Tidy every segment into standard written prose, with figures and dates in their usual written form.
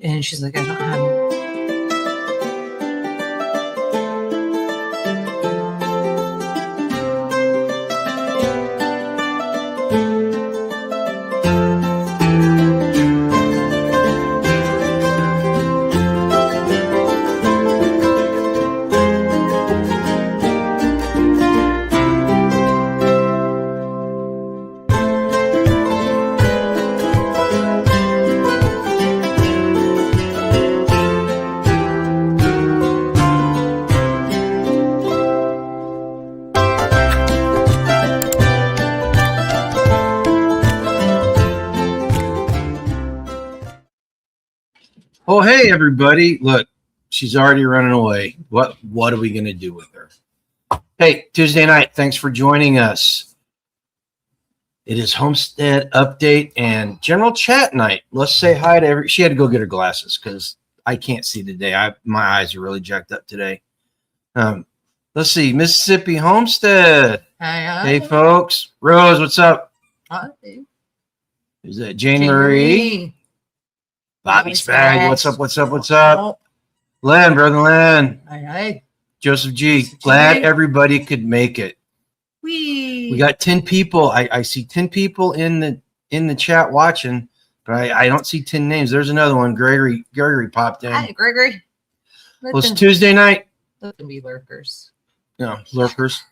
And she's like, I don't have. Oh, hey, everybody. Look, she's already running away. What are we going to do with her? Hey, Tuesday night, thanks for joining us. It is Homestead update and general chat night. Let's say hi to she had to go get her glasses because I can't see today. My eyes are really jacked up today. Let's see, Mississippi Homestead. Hi. Hey, folks. Rose, what's up? Hi. Is that Jane Marie? Bobby Spag, what's up? Oh. Len, brother Len. Hi. Joseph G. Glad everybody could make it. We got 10 people. I see 10 people in the chat watching, but I don't see 10 names. There's another one. Gregory popped in. Hi, Gregory. Well, it's Tuesday night. Let them be lurkers. No, lurkers.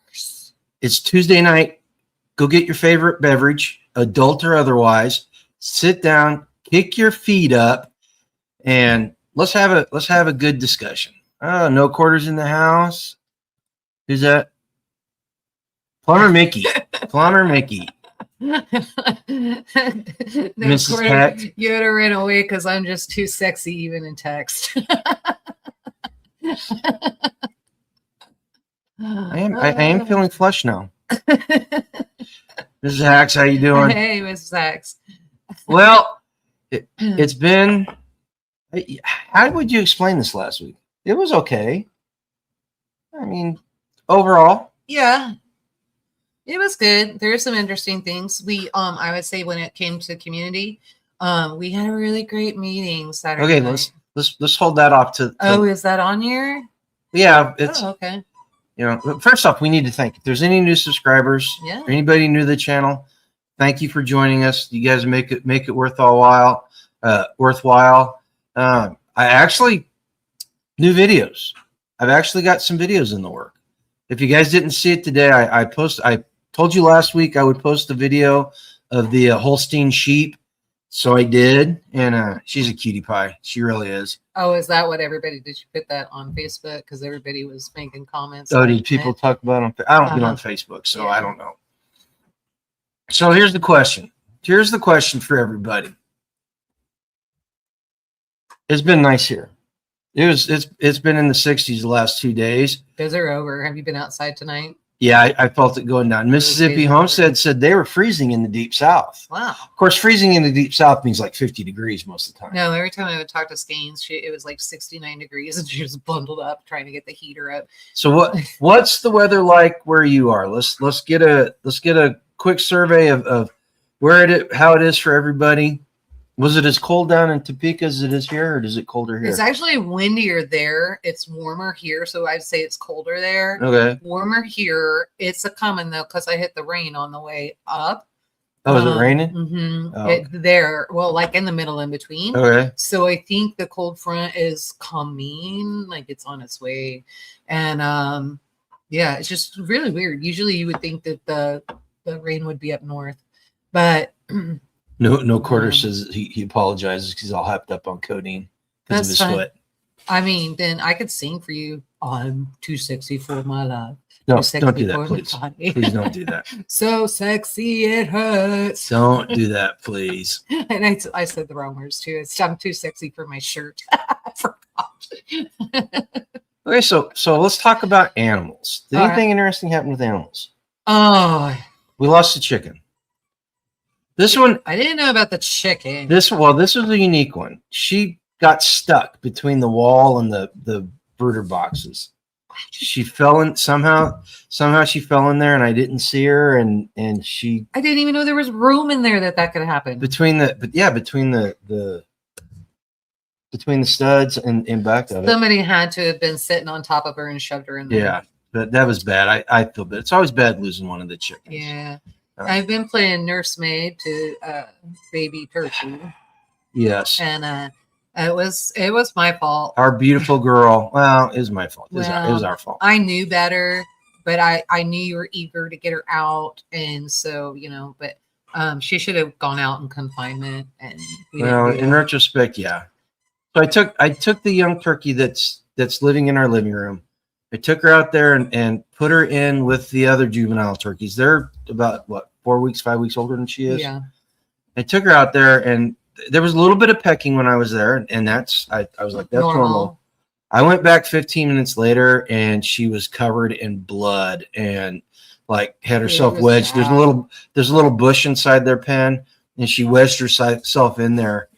It's Tuesday night. Go get your favorite beverage, adult or otherwise. Sit down. Kick your feet up, and let's have a good discussion. Oh, no quarters in the house. Who's that? Plumber Mickey. Plumber Mickey. Mrs. Pat. Yoda ran away because I'm just too sexy even in text. I am feeling flush now. Mrs. Hacks, how you doing? Hey, Mrs. Hacks. Well. It's been. How would you explain this last week? It was okay. I mean, overall. Yeah, it was good. There are some interesting things. We, I would say when it came to community, we had a really great meeting Saturday. Okay, night. let's hold that off to. Oh, is that on here? Yeah, it's okay. You know, first off, we need to thank. If there's any new subscribers, or anybody new to the channel, thank you for joining us. You guys make it worthwhile. I actually new videos. I've actually got some videos in the work. If you guys didn't see it today, I told you last week I would post a video of the Holstein sheep. So I did, and she's a cutie pie. She really is. Oh, is that what everybody did? You put that on Facebook because everybody was making comments. Oh, did people talk about it? I don't get on Facebook, so I don't know. So here's the question. Here's the question for everybody. It's been nice here. It's been in the 60s the last 2 days. Those are over. Have you been outside tonight? Yeah, I felt it going down. Mississippi Homestead said they were freezing in the deep south. Wow. Of course, freezing in the deep south means like 50 degrees most of the time. No, every time I would talk to Skanes, it was like 69 degrees and she was bundled up trying to get the heater up. So what's the weather like where you are? Let's get a quick survey of how it is for everybody. Was it as cold down in Topeka as it is here, or is it colder here? It's actually windier there. It's warmer here, so I'd say it's colder there. Okay. Warmer here. It's a coming though, because I hit the rain on the way up. Oh, is it raining? Mm-hmm. Oh, okay. There, well, like in the middle in between. Okay. So I think the cold front is coming, like it's on its way, and yeah, it's just really weird. Usually, you would think that the rain would be up north, but. No quarter says he apologizes because he's all hyped up on codeine because of his foot. I mean, then I could sing for you. I'm too sexy for my life. No, don't do that, please. Please don't do that. So sexy it hurts. Don't do that, please. And I said the wrong words too. I'm too sexy for my shirt. I forgot. Okay, so let's talk about animals. Did anything interesting happen with animals? Oh, we lost the chicken. This one, I didn't know about the chicken. This was a unique one. She got stuck between the wall and the brooder boxes. She fell in somehow she fell in there and I didn't see her and she. I didn't even know there was room in there that could happen. Between the between the studs and back of it. Somebody had to have been sitting on top of her and shoved her in there. Yeah, but that was bad. I feel bad. It's always bad losing one of the chickens. Yeah. I've been playing nursemaid to baby turkey. Yes. And it was my fault. Our beautiful girl. Well, it was my fault. It was our fault. I knew better, but I knew you were eager to get her out, and so but she should have gone out in confinement. And in retrospect, yeah. So I took the young turkey that's living in our living room. I took her out there and put her in with the other juvenile turkeys. They're about 4 weeks, 5 weeks older than she is. Yeah. I took her out there, and there was a little bit of pecking when I was there, and that's I was like, that's normal. I went back 15 minutes later, and she was covered in blood and like had herself wedged. Bad. There's a little bush inside their pen, and she wedged herself in there,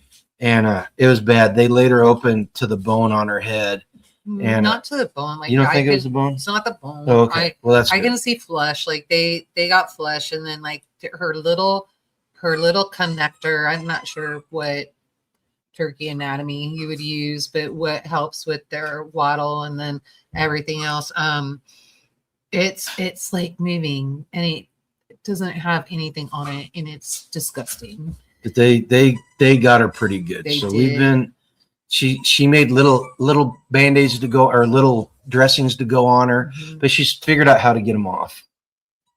and it was bad. They laid her open to the bone on her head. And not to the bone. Like, you don't think it was the bone? It's not the bone. Oh, okay. Well, that's I can see flesh. Like they got flesh, and then like her little connector. I'm not sure what turkey anatomy you would use, but what helps with their waddle and then everything else. It's like moving, and it doesn't have anything on it, and it's disgusting. But they got her pretty good. So we've been. She made little band-aids to go, or little dressings to go on her, but she's figured out how to get them off.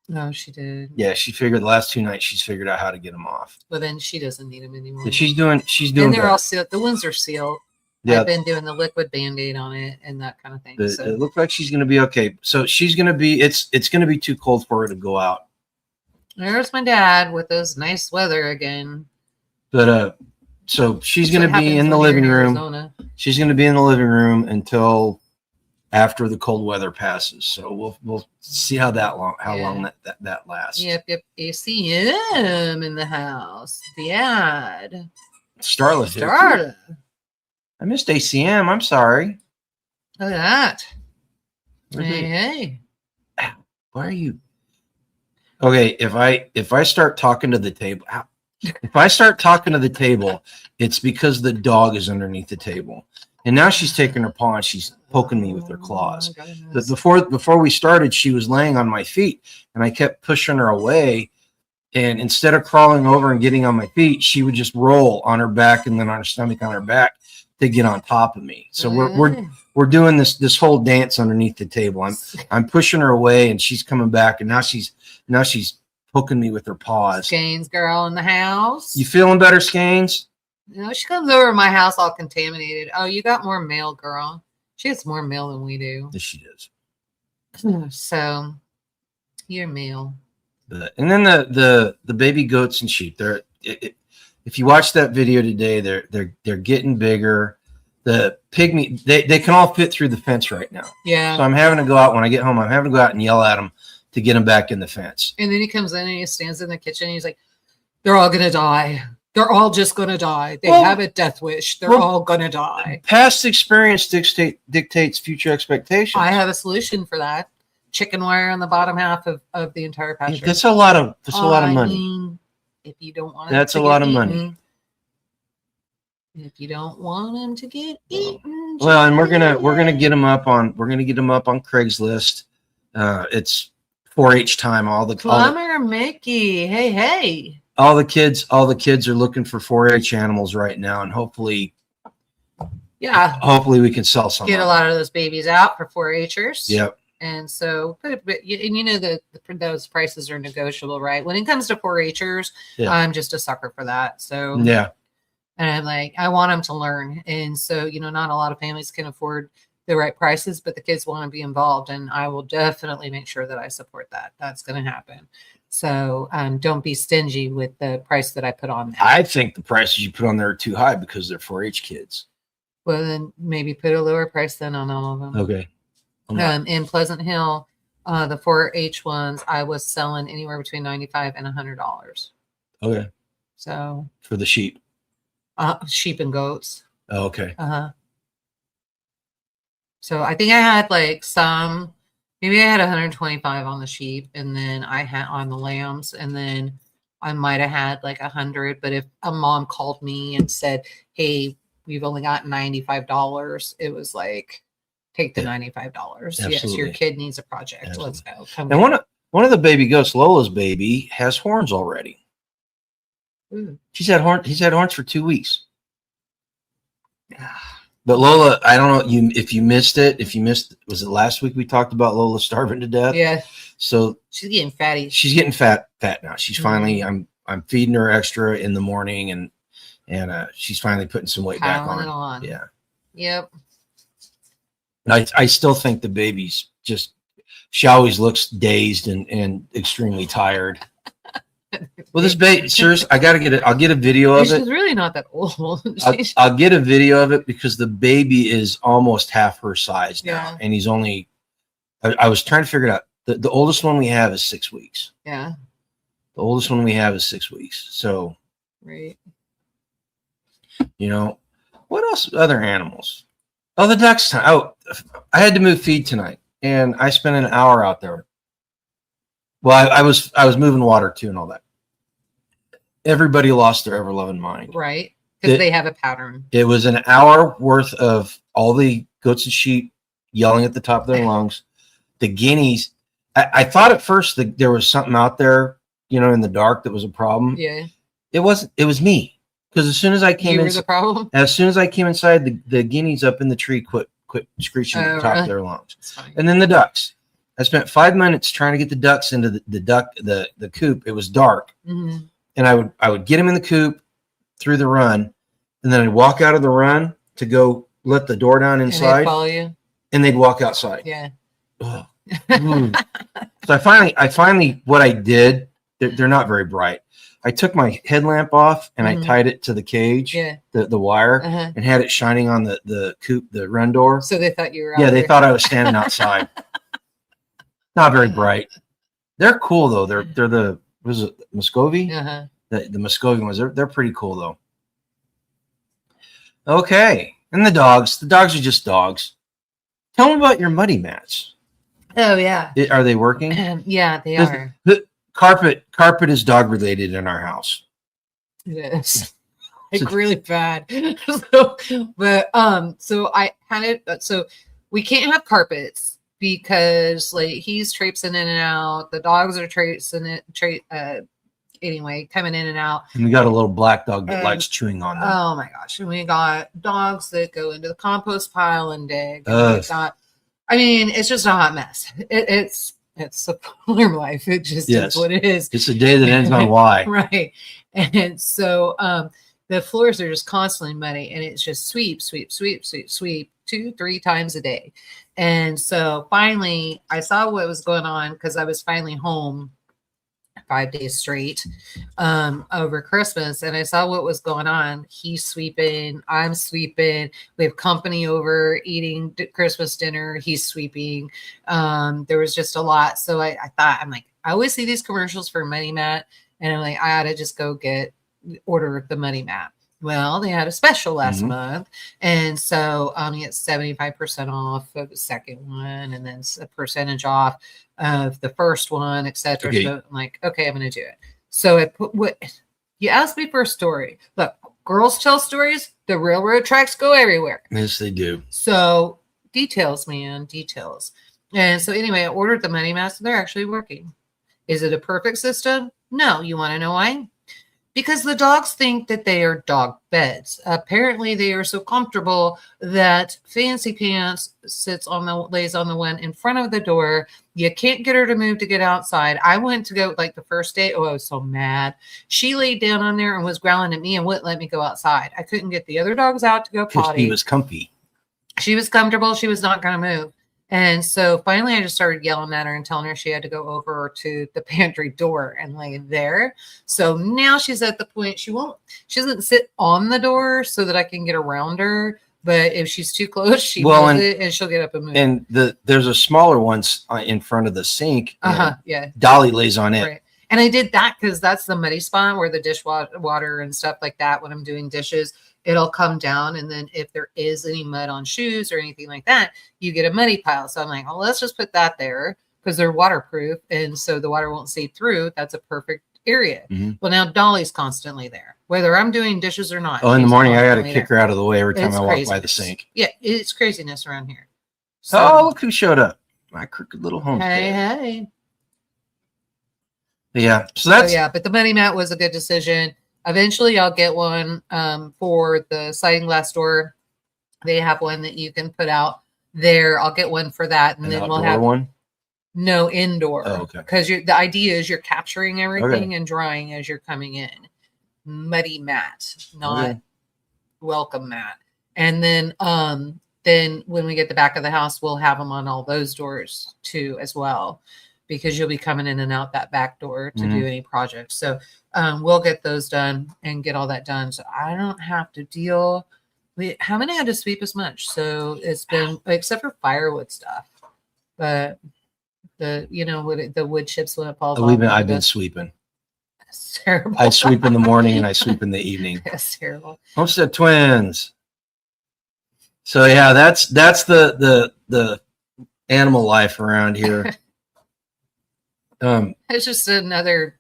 No, she did. Yeah, she figured the last 2 nights she's figured out how to get them off. But then she doesn't need them anymore. But she's doing. And they're all sealed. The wounds are sealed. Yeah. I've been doing the liquid band-aid on it and that kind of thing. So it looks like she's going to be okay. So she's going to be. It's going to be too cold for her to go out. There's my dad with this nice weather again. But so she's going to be in the living room. Arizona. She's going to be in the living room until after the cold weather passes. So we'll see how long that lasts. Yep. ACM in the house. Dad. Starla. I missed ACM. I'm sorry. Look at that. Hey. Why are you? Okay, if I start talking to the table. If I start talking to the table, it's because the dog is underneath the table. And now she's taking her paw and she's poking me with her claws. But before we started, she was laying on my feet, and I kept pushing her away. And instead of crawling over and getting on my feet, she would just roll on her back and then on her stomach on her back to get on top of me. So we're doing this whole dance underneath the table. I'm pushing her away, and she's coming back, and now she's poking me with her paws. Skeins girl in the house. You feeling better, Skeins? No, she comes over to my house all contaminated. Oh, you got more mail, girl. She has more mail than we do. Yes, she does. So, you're mail. And then the baby goats and sheep. If you watch that video today, they're getting bigger. The pygmy, they can all fit through the fence right now. Yeah. So I'm having to go out when I get home. I'm having to go out and yell at them to get them back in the fence. And then he comes in and he stands in the kitchen and he's like, they're all going to die. They're all just going to die. They have a death wish. They're all going to die. Past experience dictates future expectations. I have a solution for that. Chicken wire on the bottom half of the entire pasture. That's a lot of money. If you don't want that's a lot of money. If you don't want them to get eaten. Well, and we're gonna get them up on Craigslist. It's 4-H time. Plumber Mickey. Hey. All the kids are looking for 4-H animals right now, and hopefully we can sell some. Get a lot of those babies out for 4-Hers. Yep. And so, those prices are negotiable, right? When it comes to 4-Hers, I'm just a sucker for that. So yeah. And I'm like, I want them to learn. And so, not a lot of families can afford the right prices, but the kids want to be involved. And I will definitely make sure that I support that. That's going to happen. So don't be stingy with the price that I put on there. I think the prices you put on there are too high because they're 4-H kids. Well, then maybe put a lower price then on all of them. Okay. In Pleasant Hill, the 4-H ones, I was selling anywhere between $95 and $100. Okay. So for the sheep. Sheep and goats. Oh, okay. So I think I had maybe I had 125 on the sheep, and then I had on the lambs, and then I might have had 100. But if a mom called me and said, "Hey, we've only got $95. It was like, take the $95. Yes, your kid needs a project. Absolutely. Let's go. Come and one of the baby goats, Lola's baby, has horns already. Ooh. He's had horns for 2 weeks. But Lola, I don't know if you missed, was it last week we talked about Lola starving to death? Yeah. So she's getting fatty. She's getting fat now. She's finally, I'm feeding her extra in the morning, and she's finally putting some weight back on. Yeah. Yep. I still think the baby's just, she always looks dazed and extremely tired. Well, this baby, seriously, I gotta get it. I'll get a video of it. She's really not that old. I'll get a video of it because the baby is almost half her size now, and he's only. I was trying to figure it out. The oldest one we have is 6 weeks. Yeah. The oldest one we have is 6 weeks. So. Right. You know, what else? Other animals. Oh, the ducks. Oh, I had to move feed tonight, and I spent an hour out there. Well, I was moving water too and all that. Everybody lost their ever-loving mind. Right. Because they have a pattern. It was an hour worth of all the goats and sheep yelling at the top of their lungs. The guineas. I thought at first that there was something out there, you know, in the dark that was a problem. Yeah. It wasn't. It was me. Because as soon as I came in, the problem? As soon as I came inside, the guineas up in the tree quit screeching at the top of their lungs. And then the ducks. I spent 5 minutes trying to get the ducks into the coop. It was dark. Mm-hmm. And I would get them in the coop through the run, and then I'd walk out of the run to go let the door down inside. And they'd follow you? And they'd walk outside. Yeah. So I finally, what I did, they're not very bright. I took my headlamp off and I tied it to the cage, the wire, and had it shining on the coop, the run door. So they thought you were out there. They thought I was standing outside. Not very bright. They're cool though. They're the, was it Muscovy? The Muscovy ones. They're pretty cool though. Okay. And the dogs. The dogs are just dogs. Tell them about your muddy mats. Oh yeah. Are they working? Yeah, they are. The carpet is dog related in our house. It is. Like really bad. So I had it. So we can't have carpets because like he's traipsing in and out. The dogs are anyway, coming in and out. And we got a little black dog that likes chewing on them. Oh my gosh. And we got dogs that go into the compost pile and dig. It's just a hot mess. It's a farm life. It just is what it is. It's a day that ends on Y. Right. And so the floors are just constantly muddy, and it's just sweep 2-3 times a day. And so finally I saw what was going on because I was finally home 5 days straight over Christmas, and I saw what was going on. He's sweeping, I'm sweeping, we have company over eating Christmas dinner, he's sweeping. There was just a lot. So I thought, I'm like, I always see these commercials for Money Mat, and I'm like, I ought to just go order the Money Mat. Well, they had a special last month, and so you get 75% off of the second one, and then a percentage off of the first one, etc. Okay. So I'm like, okay, I'm going to do it. So I put what you asked me for a story. Look, girls tell stories. The railroad tracks go everywhere. Yes, they do. So details, man, details. And so anyway, I ordered the Money Mats, and they're actually working. Is it a perfect system? No. You want to know why? Because the dogs think that they are dog beds. Apparently, they are so comfortable that Fancy Pants lays on the one in front of the door. You can't get her to move to get outside. I went to go like the first day. Oh, I was so mad. She laid down on there and was growling at me and wouldn't let me go outside. I couldn't get the other dogs out to go potty. She was comfy. She was comfortable. She was not going to move. And so finally I just started yelling at her and telling her she had to go over to the pantry door and lay there. So now she's at the point she doesn't sit on the door so that I can get around her. But if she's too close, she moves it and she'll get up and move. And there's a smaller one in front of the sink. Yeah. Dolly lays on it. Right. And I did that because that's the muddy spot where the dishwater and stuff like that, when I'm doing dishes, it'll come down. And then if there is any mud on shoes or anything like that, you get a muddy pile. So I'm like, well, let's just put that there because they're waterproof. And so the water won't seep through. That's a perfect area. Mhm. Well, now Dolly's constantly there, whether I'm doing dishes or not. Oh, in the she's morning, I got to constantly kick there. her out of the way every time It's I walk by the craziness. sink. Yeah, it's craziness around here. Oh, So, look who showed up. My crooked little homestead. hey. Yeah. So Oh that's, yeah, but the money mat was a good decision. Eventually, I'll get one for the sliding glass door. They have one that you can put out there. I'll get one for that, and an then outdoor we'll have one. no indoor. Oh, okay. Because the idea is you're capturing everything and drying as you're coming in. Muddy mat, not welcome mat. And then when we get the back of the house, we'll have them on all those doors too as well, because you'll be coming in and out that back door to do any projects. So we'll get those done and get all that done. So I don't have to deal. We haven't had to sweep as much. So it's been, except for firewood stuff, but the wood chips when it falls off. I've been sweeping. It's terrible. I sweep in the morning and I sweep in the evening. It's terrible. Homestead twins. So yeah, that's the animal life around here. It's just another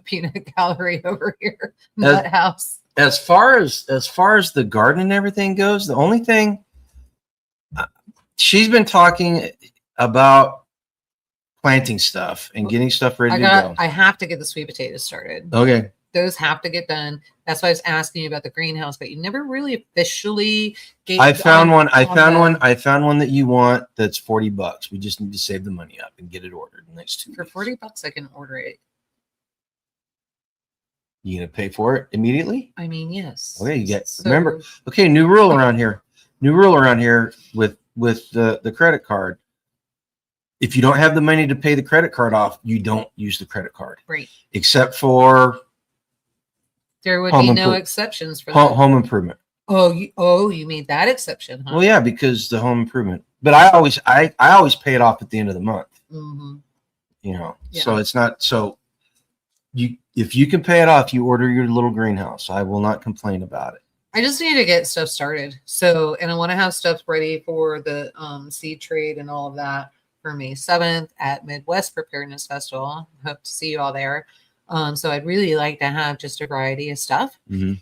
peanut gallery over here. Nut house. As far as the garden and everything goes, the only thing she's been talking about planting stuff and getting stuff ready to go. I have to get the sweet potatoes started. Okay. Those have to get done. That's why I was asking you about the greenhouse, but you never really officially gave. I found one that you want that's $40. We just need to save the money up and get it ordered in the next 2 weeks. For $40, I can order it. You gonna pay for it immediately? I mean, yes. Okay, you get remember. Okay, new rule around here. New rule around here with the credit card. If you don't have the money to pay the credit card off, you don't use the credit card. Right. Except for there would be no exceptions for that. Home improvement. Oh, you made that exception, huh? Well, yeah, because the home improvement. But I always pay it off at the end of the month. Mm-hmm. You know, so it's not so. If you can pay it off, you order your little greenhouse. I will not complain about it. I just need to get stuff started. So, and I want to have stuff ready for the seed trade and all of that for May 7th at Midwest Preparedness Festival. Hope to see you all there. So I'd really like to have just a variety of stuff and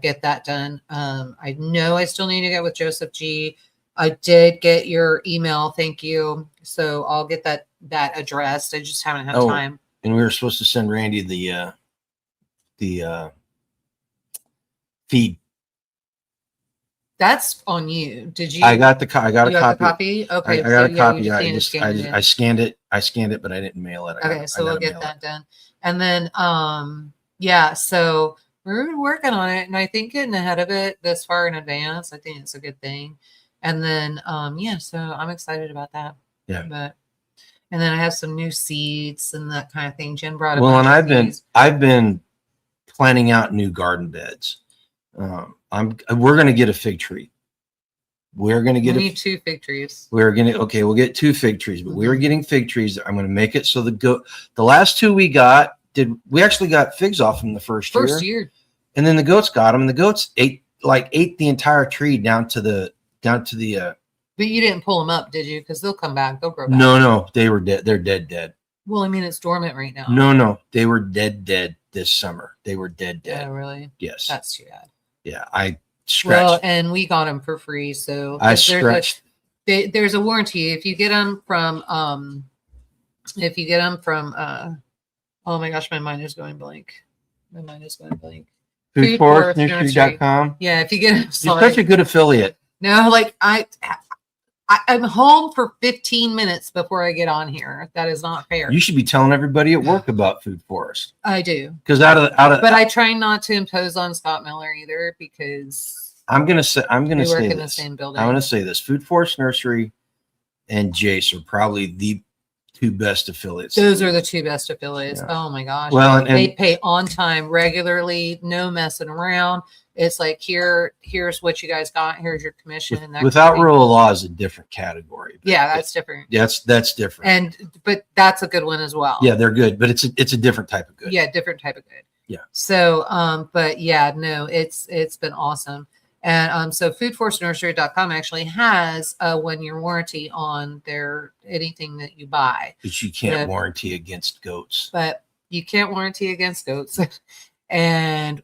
get that done. I know I still need to get with Joseph G. I did get your email. Thank you. So I'll get that addressed. I just haven't had time. And we were supposed to send Randy the feed. That's on you. Did you? I got a copy. Okay. I got a copy. I scanned it, but I didn't mail it. Okay, so we'll get that done. And then, so we're working on it, and I think getting ahead of it this far in advance, I think it's a good thing. And then, so I'm excited about that. Yeah. And then I have some new seeds and that kind of thing. Jen brought up. Well, and I've been planning out new garden beds. We're going to get a fig tree. We're going to get 2 fig trees. We'll get 2 fig trees, but we're getting fig trees. I'm going to make it so the last 2 we we actually got figs off from the first year. And then the goats got them, and the goats ate the entire tree down to the. But you didn't pull them up, did you? Because they'll come back. They'll grow back. No, they were dead. They're dead. Well, I mean, it's dormant right now. No, they were dead this summer. They were dead. Oh, really? Yes. That's too bad. Yeah, I scratched. Well, and we got them for free, so I scratched. There's a warranty if you get them from oh my gosh, my mind is going blank. Foodforestnursery.com. Yeah, if you get them. You're such a good affiliate. No, I'm home for 15 minutes before I get on here. That is not fair. You should be telling everybody at work about Food Forest. I do. Because but I try not to impose on Scott Miller either, because I'm gonna say the same building. I'm gonna say this: Food Forest Nursery and Jace are probably the 2 best affiliates. Those are the 2 best affiliates. Yeah. Oh my gosh. Well, and they pay on time regularly, no messing around. It's like, here's what you guys got. Here's your commission. Without rule of law is a different category. Yeah, that's different. That's different. But that's a good one as well. Yeah, they're good, but it's a different type of good. Yeah, different type of good. Yeah. So, but yeah, no, it's been awesome. And so foodforestnursery.com actually has a 1-year warranty on anything that you buy. But you can't warranty against goats. But You can't warranty against goats. And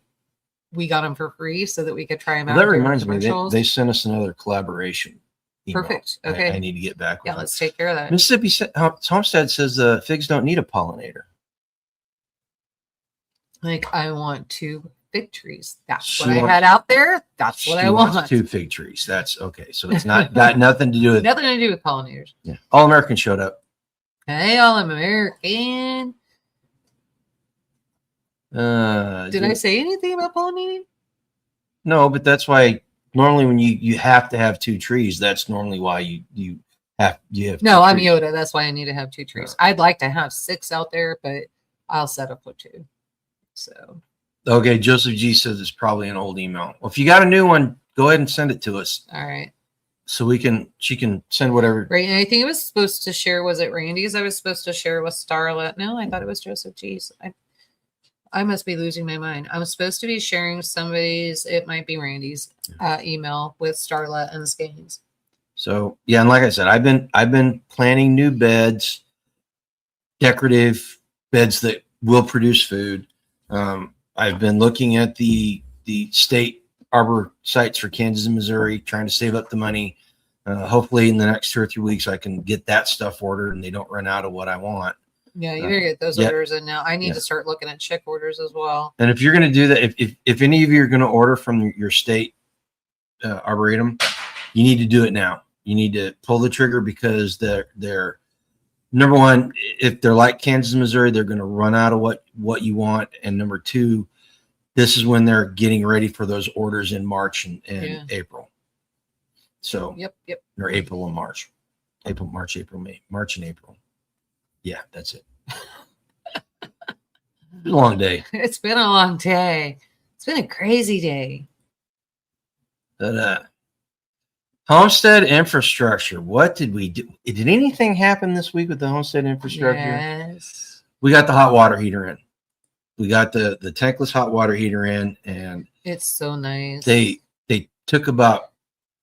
we got them for free so that we could try them Well, out. that during reminds me, commercials. they sent us another collaboration email. Perfect. Okay. I need to get back with Yeah, them. let's take care of that. Mississippi Homestead says figs don't need a pollinator. Like, I want 2 fig trees. That's She what I wants- had out there. That's what She I wants want. 2 fig trees. That's okay. So it's not got nothing to do with Nothing to do with pollinators. Yeah. All American showed up. Hey, all American. Did I say anything about pollinating? No, but that's why normally when you have to have 2 trees, that's normally why you have No, 2 I'm trees. Yoda. That's why I need to have 2 trees. I'd like to have 6 out there, but I'll set up with 2. So Okay, Joseph G says it's probably an old email. Well, if you got a new one, go ahead and send it to us all right. so she can send whatever. Right. And I think it was supposed to share, was it Randy's? I was supposed to share with Starlet. No, I thought it was Joseph G's. I must be losing my mind. I'm supposed to be sharing somebody's, it might be Randy's email with Starlet and Skeins. So yeah, and like I said, I've been planning new beds, decorative beds that will produce food. I've been looking at the state arbor sites for Kansas and Missouri, trying to save up the money. Hopefully in the next 2 or 3 weeks, I can get that stuff ordered and they don't run out of what I want. Yeah, you better get those orders in now. I need to start looking at chick orders as well. And if you're going to do that, if any of you are going to order from your state arboretum, you need to do it now. You need to pull the trigger because they're number one, if they're like Kansas, Missouri, they're going to run out of what you want. And number 2, this is when they're getting ready for those orders in March and April. So yep. Or April and March. March and April. Yeah, that's it. It's been a long day. It's been a long day. It's been a crazy day. But homestead infrastructure. What did we do? Did anything happen this week with the homestead infrastructure? Yes. We got the hot water heater in. We got the tankless hot water heater in, and it's so nice. They took about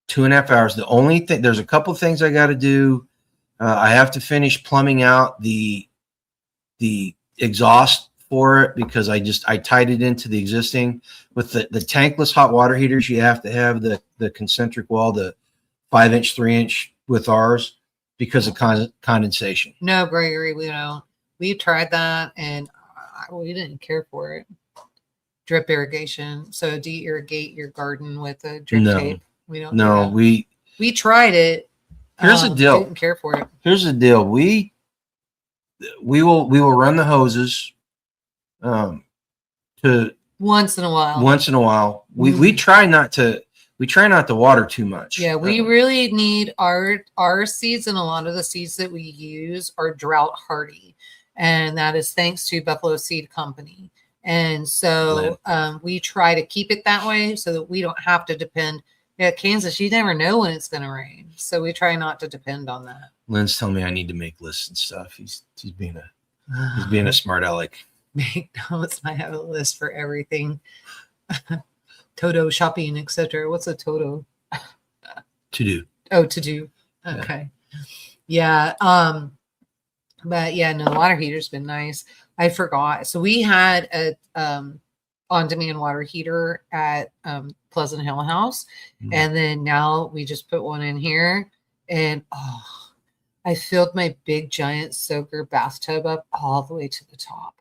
2.5 hours. The only thing, there's a couple things I got to do. I have to finish plumbing out the exhaust for it because I tied it into the existing. With the tankless hot water heaters, you have to have the concentric wall, the 5-inch, 3-inch with ours because of condensation. No, Gregory, we tried that and we didn't care for it. Drip irrigation. So do you irrigate your garden with a drip tape? We don't. No, we tried it. Here's the deal. Didn't care for it. Here's the deal. We will run the hoses to once in a while. Mm-hmm. We try not to water too much. Yeah, we really need our seeds, and a lot of the seeds that we use are drought hardy, and that is thanks to Buffalo Seed Company. And so we try to keep it that way so that we don't have to depend. Yeah, Kansas, you never know when it's going to rain, so we try not to depend on that. Lynn's telling me I need to make lists and stuff. He's being a smart aleck. Make notes. I have a list for everything. Toto shopping, etc. What's a Toto? To do. Oh, to do. Okay. Yeah. But yeah, no, the water heater's been nice. I forgot. So we had a on-demand water heater at Pleasant Hill House, and then now we just put one in here, and I filled my big giant soaker bathtub up all the way to the top.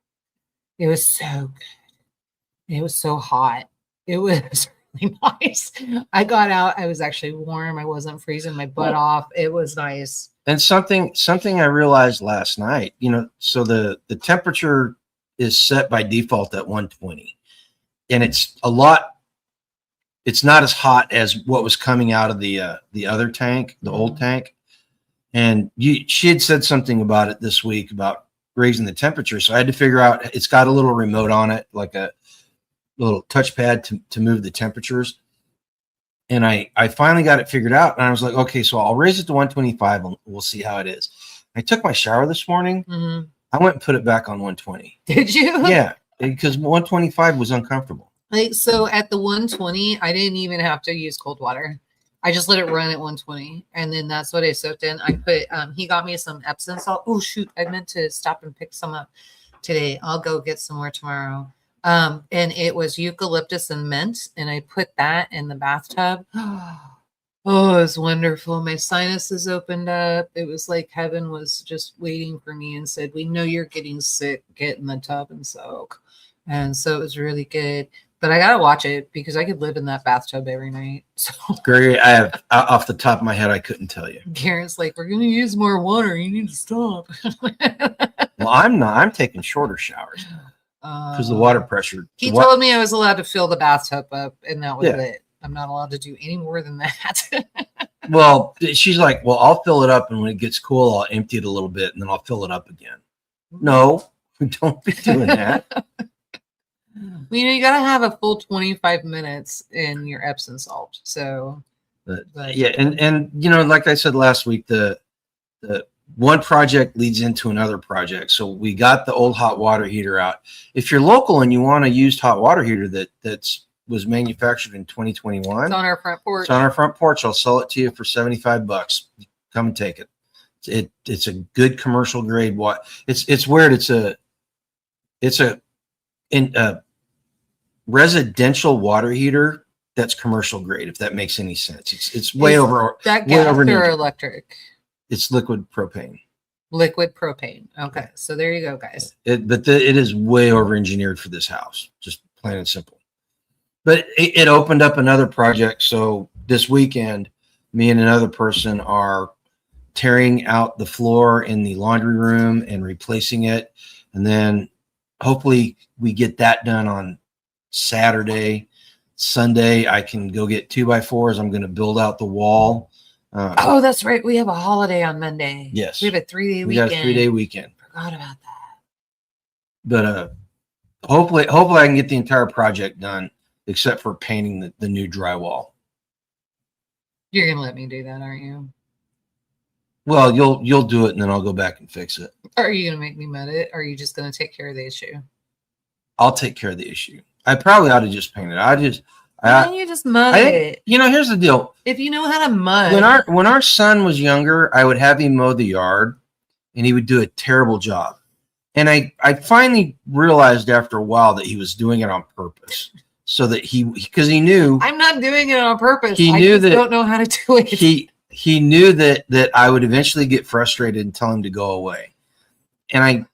It was so good. It was so hot. It was really nice. I got out. I was actually warm. I wasn't freezing my butt off. It was nice. And something I realized last night, so the temperature is set by default at 120, and it's not as hot as what was coming out of the other tank, the old tank. And she had said something about it this week about raising the temperature. So I had to figure out, it's got a little remote on it, like a little touchpad to move the temperatures. And I finally got it figured out. And I was like, okay, so I'll raise it to 125 and we'll see how it is. I took my shower this morning. Mm-hmm. I went and put it back on 120. Did you? Yeah, because 125 was uncomfortable. So at the 120, I didn't even have to use cold water. I just let it run at 120, and then that's what I soaked in. I put he got me some Epsom salt. Oh shoot, I meant to stop and pick some up. today. I'll go get some more tomorrow. And it was eucalyptus and mint, and I put that in the bathtub. Oh, it was wonderful. My sinuses opened up. It was like heaven was just waiting for me and said, "We know you're getting sick. Get in the tub and soak." And so it was really good. But I gotta watch it because I could live in that bathtub every night. So Great. I have off the top of my head, I couldn't tell you. Karen's like, "We're gonna use more water. You need to stop." Well, I'm not. I'm taking shorter showers because the water pressure. He told me I was allowed to fill the bathtub up, and that was it. I'm not allowed to do any more than that. Well, she's like, well, I'll fill it up, and when it gets cool, I'll empty it a little bit, and then I'll fill it up again. No, don't be doing that. Well, you got to have a full 25 minutes in your Epsom salt. So, yeah, and like I said last week, the one project leads into another project. So we got the old hot water heater out. If you're local and you want a used hot water heater that was manufactured in 2021, it's on our front porch. It's on our front porch. I'll sell it to you for $75. Come and take it. It's a good commercial grade. It's weird. It's a residential water heater that's commercial grade. If that makes any sense, it's way over that way gas over or electric. It's liquid propane. Liquid propane. Okay, so there you go, guys. It is way over engineered for this house. Just plain and simple. But it opened up another project. So this weekend, me and another person are tearing out the floor in the laundry room and replacing it. And then hopefully we get that done on Saturday. Sunday, I can go get 2x4s. I'm going to build out the wall. Oh, that's right. We have a holiday on Monday. Yes. We have a 3-day weekend. We got a 3-day weekend. Forgot about that. But hopefully I can get the entire project done except for painting the new drywall. You're going to let me do that, aren't you? Well, you'll do it, and then I'll go back and fix it. Or are you going to make me mud it? Or are you just going to take care of the issue? I'll take care of the issue. I probably ought to just paint it. Why don't you just mud it? Here's the deal. If you know how to mud. When our son was younger, I would have him mow the yard, and he would do a terrible job. And I finally realized after a while that he was doing it on purpose. So that because he knew I'm not doing it on purpose. He knew that don't know how to do it. He knew that I would eventually get frustrated and tell him to go away. And I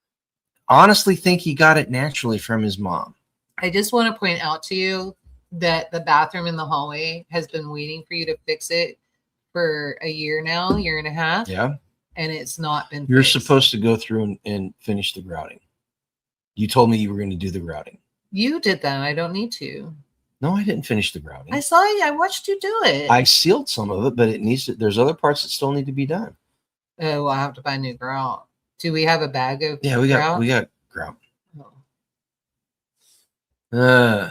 honestly think he got it naturally from his mom. I just want to point out to you that the bathroom in the hallway has been waiting for you to fix it for a year now, year and a half. Yeah. And it's not been You're fixed. supposed to go through and finish the grouting. You told me you were going to do the grouting. You did that. I don't need to. No, I didn't finish the grouting. I saw you. I watched you do it. I sealed some of it, but there's other parts that still need to be done. Oh, I'll have to buy new grout. Do we have a bag of we grout? got grout. Oh.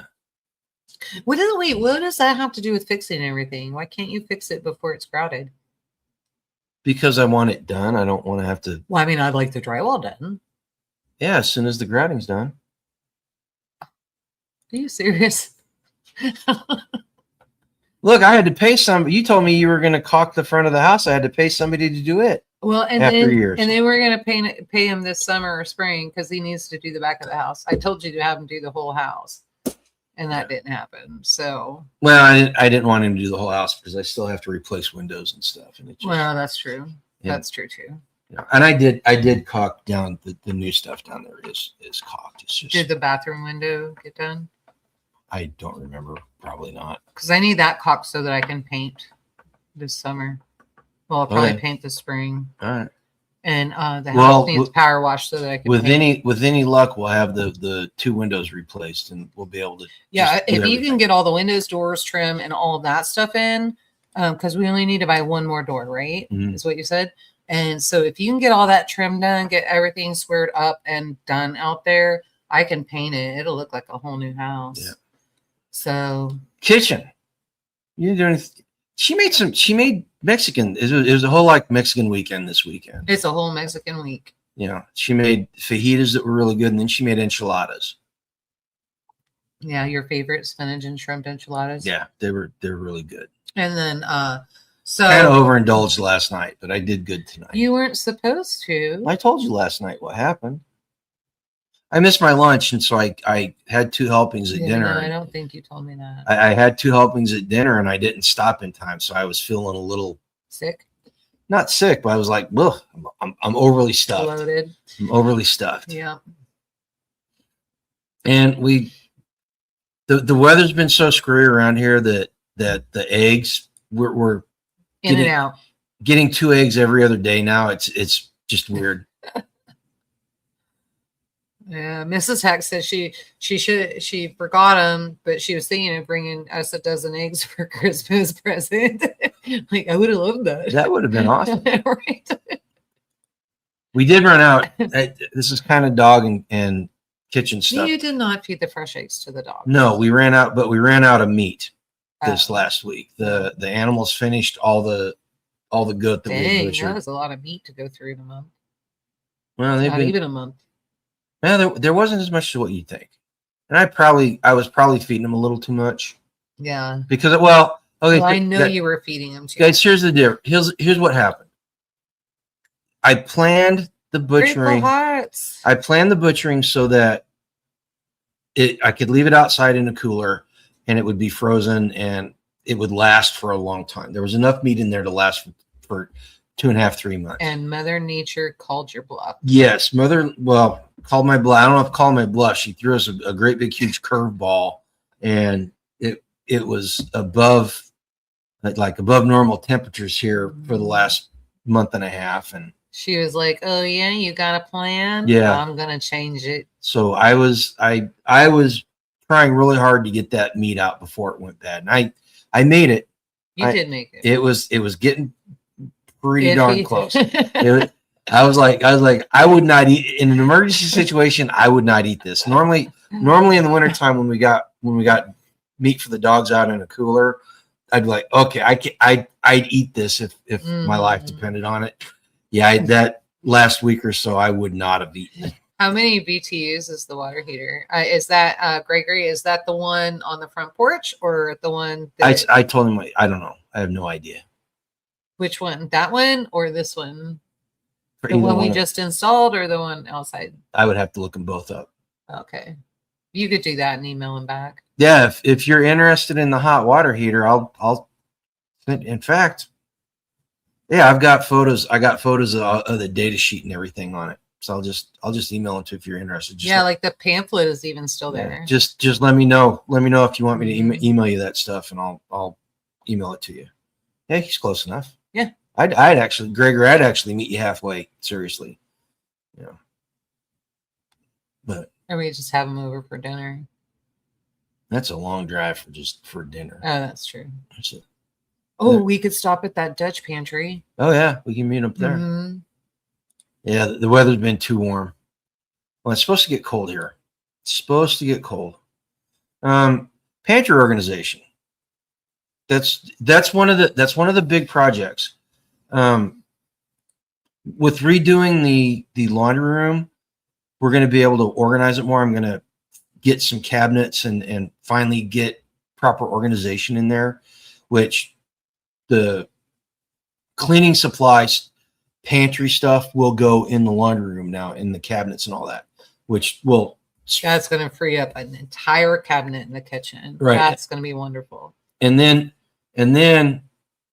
What does that have to do with fixing everything? Why can't you fix it before it's grouted? Because I want it done. I don't want to have to. Well, I mean, I'd like the drywall done. Yeah, as soon as the grouting's done. Are you serious? Look, I had to pay somebody. You told me you were going to caulk the front of the house. I had to pay somebody to do it. Well, and after years. And then we're going to pay him this summer or spring because he needs to do the back of the house. I told you to have him do the whole house, and that didn't happen. So, well, I didn't want him to do the whole house because I still have to replace windows and stuff. And well, that's true. Yeah. That's true too. Yeah. And I did caulk down the new stuff down there is caulked. It's just. Did the bathroom window get done? I don't remember. Probably not. Because I need that caulk so that I can paint this summer. Well, I'll probably paint this spring. All right. And the house needs power wash so that I can paint. With any luck, we'll have the two windows replaced and we'll be able to. Yeah, if you can get all the windows, doors, trim, and all of that stuff in, because we only need to buy one more door, right? Mm-hmm. Is what you said. And so if you can get all that trim done, get everything squared up and done out there, I can paint it. It'll look like a whole new house. Yeah. So kitchen. You doing? She made Mexican. It was a whole Mexican weekend this weekend. It's a whole Mexican week. Yeah, she made fajitas that were really good, and then she made enchiladas. Yeah, your favorite spinach and shrimp enchiladas. Yeah, they're really good. And then so I kind of overindulged last night, but I did good tonight. You weren't supposed to. I told you last night what happened. I missed my lunch, and so I had 2 helpings at dinner. No, I don't think you told me that. I had 2 helpings at dinner, and I didn't stop in time, so I was feeling a little sick. Not sick, but I was like, "Ugh, I'm overly stuffed. Bloated. I'm overly stuffed." Yeah. And the weather's been so screwy around here that the eggs we're in and out. Getting 2 eggs every other day now. It's just weird. Yeah, Mrs. Heck said she forgot them, but she was thinking of bringing us a dozen eggs for Christmas present. Like, I would have loved that. That would have been awesome. Right. We did run out. This is kind of dog and kitchen stuff. You did not feed the fresh eggs to the dog. No, we ran out, but we ran out of meat this last week. The animals finished all the goat that we butchered. That was a lot of meat to go through in a month. Well, they've not been even a month. Yeah, there wasn't as much as what you'd think, and I was probably feeding them a little too much. Yeah, because okay, I know you were feeding them too. Guys, here's the deal. Here's what happened. I planned the butchering. I planned the butchering so that I could leave it outside in a cooler, and it would be frozen, and it would last for a long time. There was enough meat in there to last for 2.5, 3 months. And Mother Nature called your bluff. Yes, called my bluff. I don't know if called my bluff. She threw us a great big huge curveball, and it was above normal temperatures here for the last month and a half. And she was like, "Oh yeah, you got a plan? Yeah, I'm gonna change it." So I was trying really hard to get that meat out before it went bad, and I made it. You did make it. It was getting pretty darn close. I was like, I would not eat in an emergency situation. I would not eat this. Normally in the wintertime when we got meat for the dogs out in a cooler, I'd be like, okay, I'd eat this if my life depended on it. Yeah, that last week or so, I would not have eaten it. How many BTUs is the water heater? Is that Gregory? Is that the one on the front porch or the one? I told him I don't know. I have no idea. Which one? That one or this one? The one we just installed or the one outside? I would have to look them both up. Okay. You could do that and email them back. Yeah, if you're interested in the hot water heater, I'll in fact, yeah, I got photos of the data sheet and everything on it. So I'll just email them to you if you're interested. Like the pamphlet is even still there. Just let me know. Let me know if you want me to email you that stuff, and I'll email it to you. Yeah, he's close enough. Yeah. I'd actually meet you halfway. Seriously. Yeah. But or we just have them over for dinner. That's a long drive for dinner. Oh, that's true. We could stop at that Dutch pantry. Oh yeah, we can meet up there. Mm-hmm. Yeah, the weather's been too warm. Well, it's supposed to get cold here. It's supposed to get cold. Pantry organization. That's one of the big projects. With redoing the laundry room, we're going to be able to organize it more. I'm going to get some cabinets and finally get proper organization in there, which the cleaning supplies, pantry stuff will go in the laundry room now, in the cabinets and all that, which will. That's going to free up an entire cabinet in the kitchen. Right. That's going to be wonderful. And then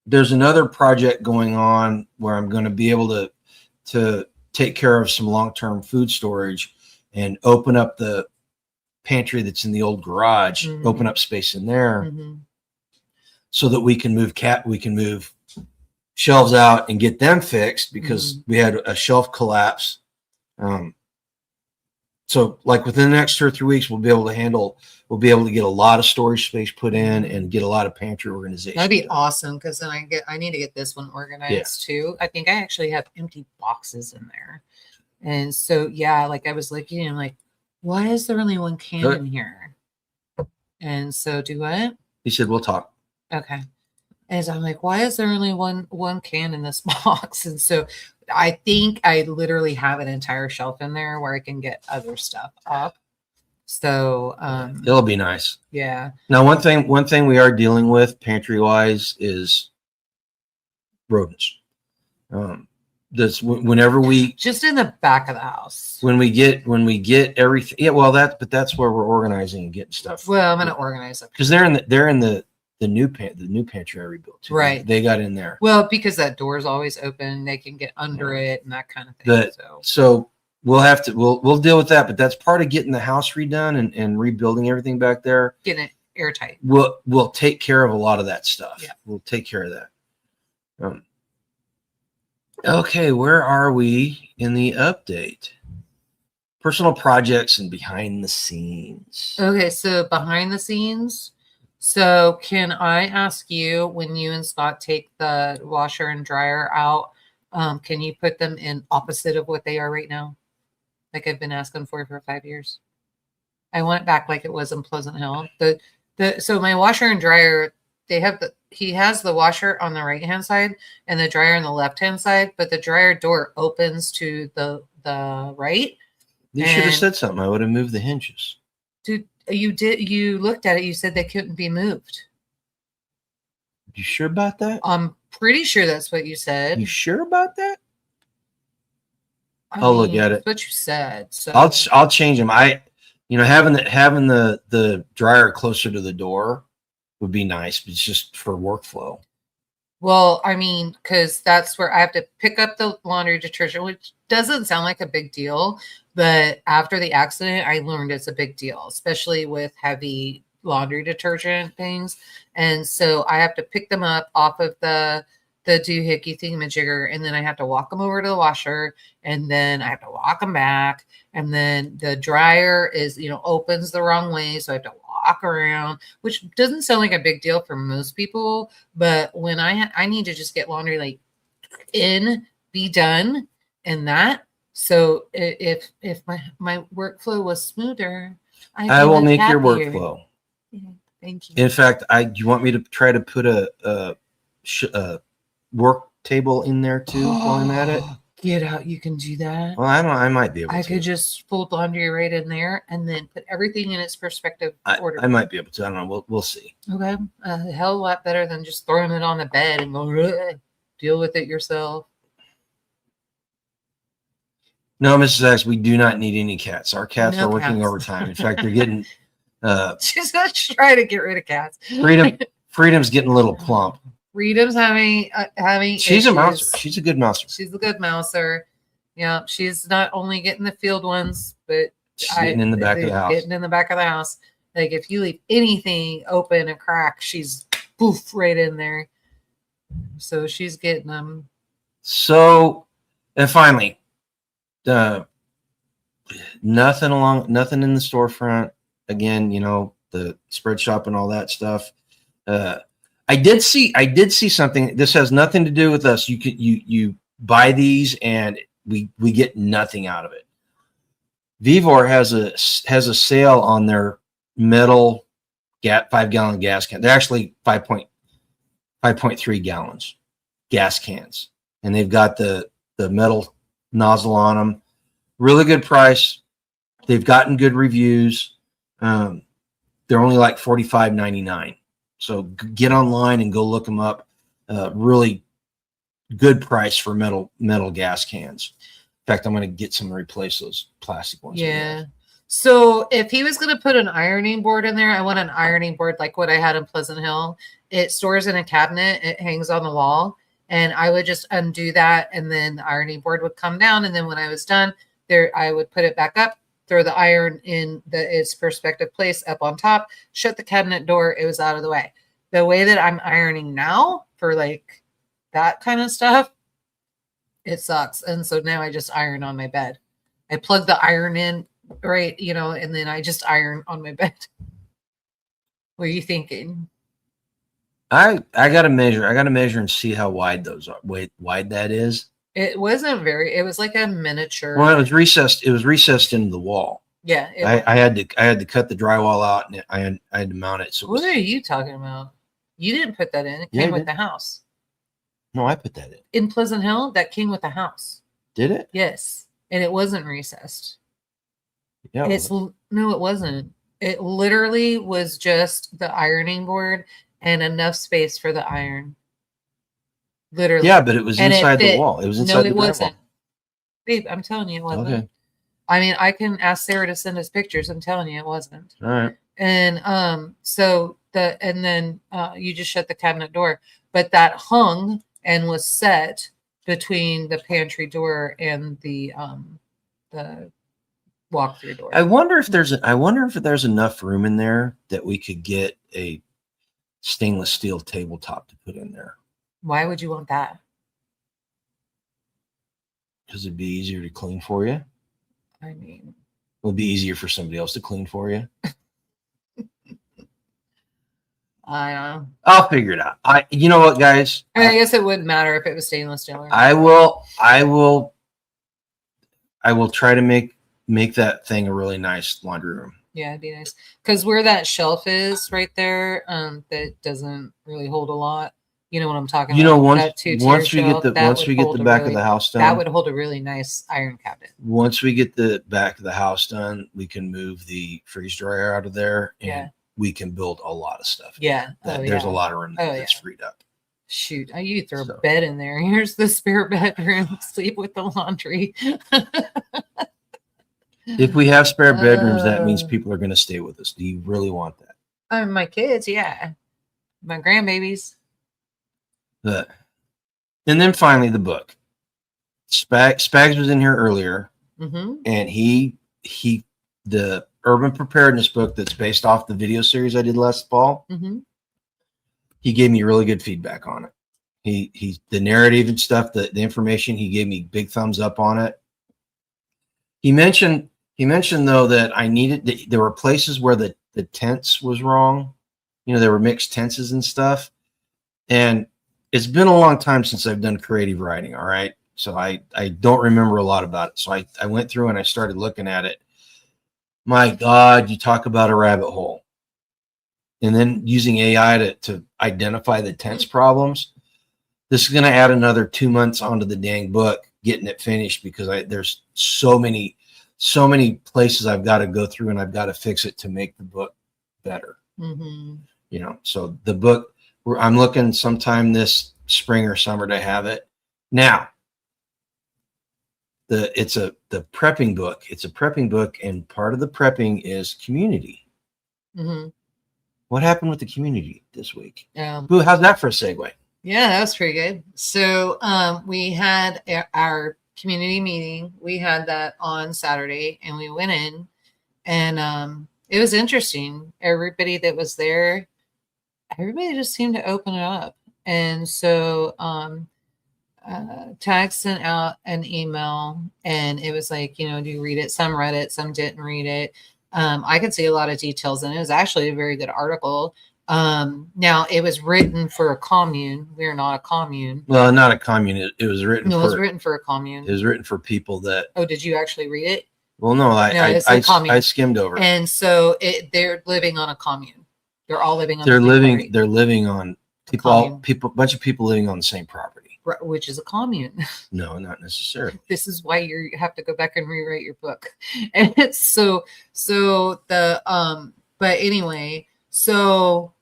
there's another project going on where I'm going to be able to take care of some long-term food storage and open up the pantry that's in the old garage, open up space in there so that we can move shelves out and get them fixed because we had a shelf collapse. So like within the next 2 or 3 weeks, we'll be able to get a lot of storage space put in and get a lot of pantry organization. That'd be awesome because then I need to get this one organized too. I think I actually have empty boxes in there. And so, like I was looking and like, why is there only one can in here? And so do what? He said, we'll talk. Okay. And so I'm like, why is there only one can in this box? And so I think I literally have an entire shelf in there where I can get other stuff up. So it'll be nice. Yeah. Now, one thing we are dealing with pantry wise is rodents. this whenever we just in the back of the house. when we get everything. Yeah, well, that's where we're organizing and getting stuff. Well, I'm gonna organize it because they're in the new pantry I rebuilt too. Right. They got in there. Well, because that door is always open, they can get under it and that kind of thing. So we'll deal with that, but that's part of getting the house redone and rebuilding everything back there. Getting it airtight. We'll take care of a lot of that stuff. Yeah. We'll take care of that. Okay, where are we in the update? Personal projects and behind the scenes. Okay, so behind the scenes. So can I ask you, when you and Scott take the washer and dryer out, can you put them in opposite of what they are right now? Like I've been asking for 5 years. I want it back like it was in Pleasant Hill. So my washer and dryer, he has the washer on the right hand side and the dryer on the left hand side, but the dryer door opens to the right. You should have said something. I would have moved the hinges. Dude, you looked at it, you said they couldn't be moved. You sure about that? I'm pretty sure that's what you said. You sure about that? I'll look at it. That's what you said. So I'll change them. Having the dryer closer to the door would be nice, but it's just for workflow. Well, I mean, because that's where I have to pick up the laundry detergent, which doesn't sound like a big deal, but after the accident, I learned it's a big deal, especially with heavy laundry detergent things. And so I have to pick them up off of the doohickey thingamajigger, and then I have to walk them over to the washer, and then I have to walk them back, and then the dryer is, opens the wrong way, so I have to walk around, which doesn't sound like a big deal for most people, but when I need to just get laundry like be done, and that. So if my workflow was smoother, I will make your workflow. Yeah, thank you. In fact, do you want me to try to put a work table in there too while I'm at it? Get out. You can do that. Well, I don't know. I might be able to. I could just fold laundry right in there and then put everything in its perspective order. I might be able to. I don't know. We'll see. Okay. A hell of a lot better than just throwing it on the bed and going, deal with it yourself. No, Mrs. X, we do not need any cats. Our cats are working overtime. In fact, they're getting she's not trying to get rid of cats. Freedom's getting a little plump. Freedom's having She's issues. a mouser. She's a good mouser. She's a good mouser. Yeah, she's not only getting the field ones, but she's getting in the back of the house. Getting in the back of the house. Like if you leave anything open and crack, she's poof right in there. So she's getting them. So, and finally, nothing in the storefront. Again, the spread shop and all that stuff. I did see something. This has nothing to do with us. You buy these and we get nothing out of it. Vivor has a sale on their metal 5-gallon gas can. They're actually 5.3 gallons gas cans, and they've got the metal nozzle on them. Really good price. They've gotten good reviews. They're only like $45.99. So get online and go look them up. Really good price for metal gas cans. In fact, I'm going to get some to replace those plastic ones. Yeah. So if he was going to put an ironing board in there, I want an ironing board like what I had in Pleasant Hill. It stores in a cabinet. It hangs on the wall. And I would just undo that. And then the ironing board would come down. And then when I was done, I would put it back up, throw the iron in its perspective place up on top, shut the cabinet door. It was out of the way. The way that I'm ironing now for like that kind of stuff, it sucks. And so now I just iron on my bed. I plug the iron in, right, and then I just iron on my bed. What are you thinking? I got to measure. I got to measure and see how wide those are. Wide that is. It wasn't it was like a miniature. Well, it was recessed. It was recessed into the wall. Yeah. I had to cut the drywall out and I had to mount it. So what are you talking about? You didn't put that in. It came with the house. No, I put that in. In Pleasant Hill, that came with the house. Did it? Yes. And it wasn't recessed. Yeah. No, it wasn't. It literally was just the ironing board and enough space for the iron. literally. Yeah, but it was And it inside the fit. wall. It was No, inside the it drywall. wasn't. Babe, I'm telling you, it wasn't. Okay. I mean, I can ask Sarah to send us pictures. I'm telling you, it wasn't. All right. And then you just shut the cabinet door. But that hung and was set between the pantry door and the walk-through door. I wonder if there's enough room in there that we could get a stainless steel tabletop to put in there. Why would you want that? Because it'd be easier to clean for you. I mean, It would be easier for somebody else to clean for you. I don't know. I'll figure it out. You know what, guys? I guess it wouldn't matter if it was stainless steel or not. I will try to make that thing a really nice laundry room. Yeah, it'd be nice. Because where that shelf is right there, that doesn't really hold a lot. You know what I'm talking about? Once we get the back of the house done, that would hold a really nice iron cabinet. Once we get the back of the house done, we can move the freeze dryer out of there, and we can build a lot of stuff. Yeah, there's a lot of room that's freed up. Shoot, you throw a bed in there. Here's the spare bedroom. Sleep with the laundry. If we have spare bedrooms, that means people are going to stay with us. Do you really want that? My kids, yeah, my grandbabies. And then finally, the book. Spags was in here earlier, and the urban preparedness book that's based off the video series I did last fall. He gave me really good feedback on it. He the narrative and stuff, the information, he gave me big thumbs up on it. He mentioned though that there were places where the tense was wrong. There were mixed tenses and stuff, and it's been a long time since I've done creative writing. All right. So I don't remember a lot about it. So I went through and I started looking at it. My God, you talk about a rabbit hole. And then using AI to identify the tense problems. This is going to add another 2 months onto the dang book, getting it finished, because there's so many places I've got to go through, and I've got to fix it to make the book better. So the book, I'm looking sometime this spring or summer to have it. Now, it's the prepping book. It's a prepping book, and part of the prepping is community. What happened with the community this week? Boo, how's that for a segue? Yeah, that was pretty good. So we had our community meeting. We had that on Saturday, and we went in, and it was interesting. Everybody that was there, everybody just seemed to open it up. And so Tag sent out an email, and it was like, do you read it? Some read it, some didn't read it. I could see a lot of details, and it was actually a very good article. Now, it was written for a commune. We're not a commune. Well, not a commune. It was written. No, it was written for a commune. It was written for people that. Oh, did you actually read it? Well, no, I skimmed over. And so they're living on a commune. They're all living on. They're living on a bunch of people living on the same property, which is a commune. No, not necessarily. This is why you have to go back and rewrite your book. And it's but anyway, so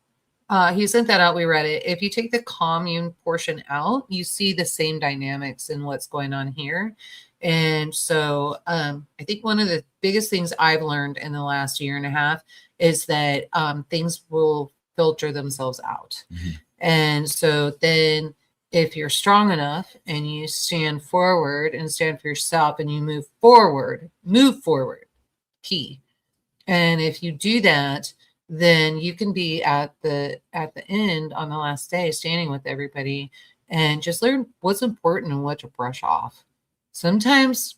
he sent that out. We read it. If you take the commune portion out, you see the same dynamics in what's going on here. And so I think one of the biggest things I've learned in the last year and a half is that things will filter themselves out. And so then if you're strong enough and you stand forward and stand for yourself and you move forward, key. And if you do that, then you can be at the end on the last day, standing with everybody, and just learn what's important and what to brush off. Sometimes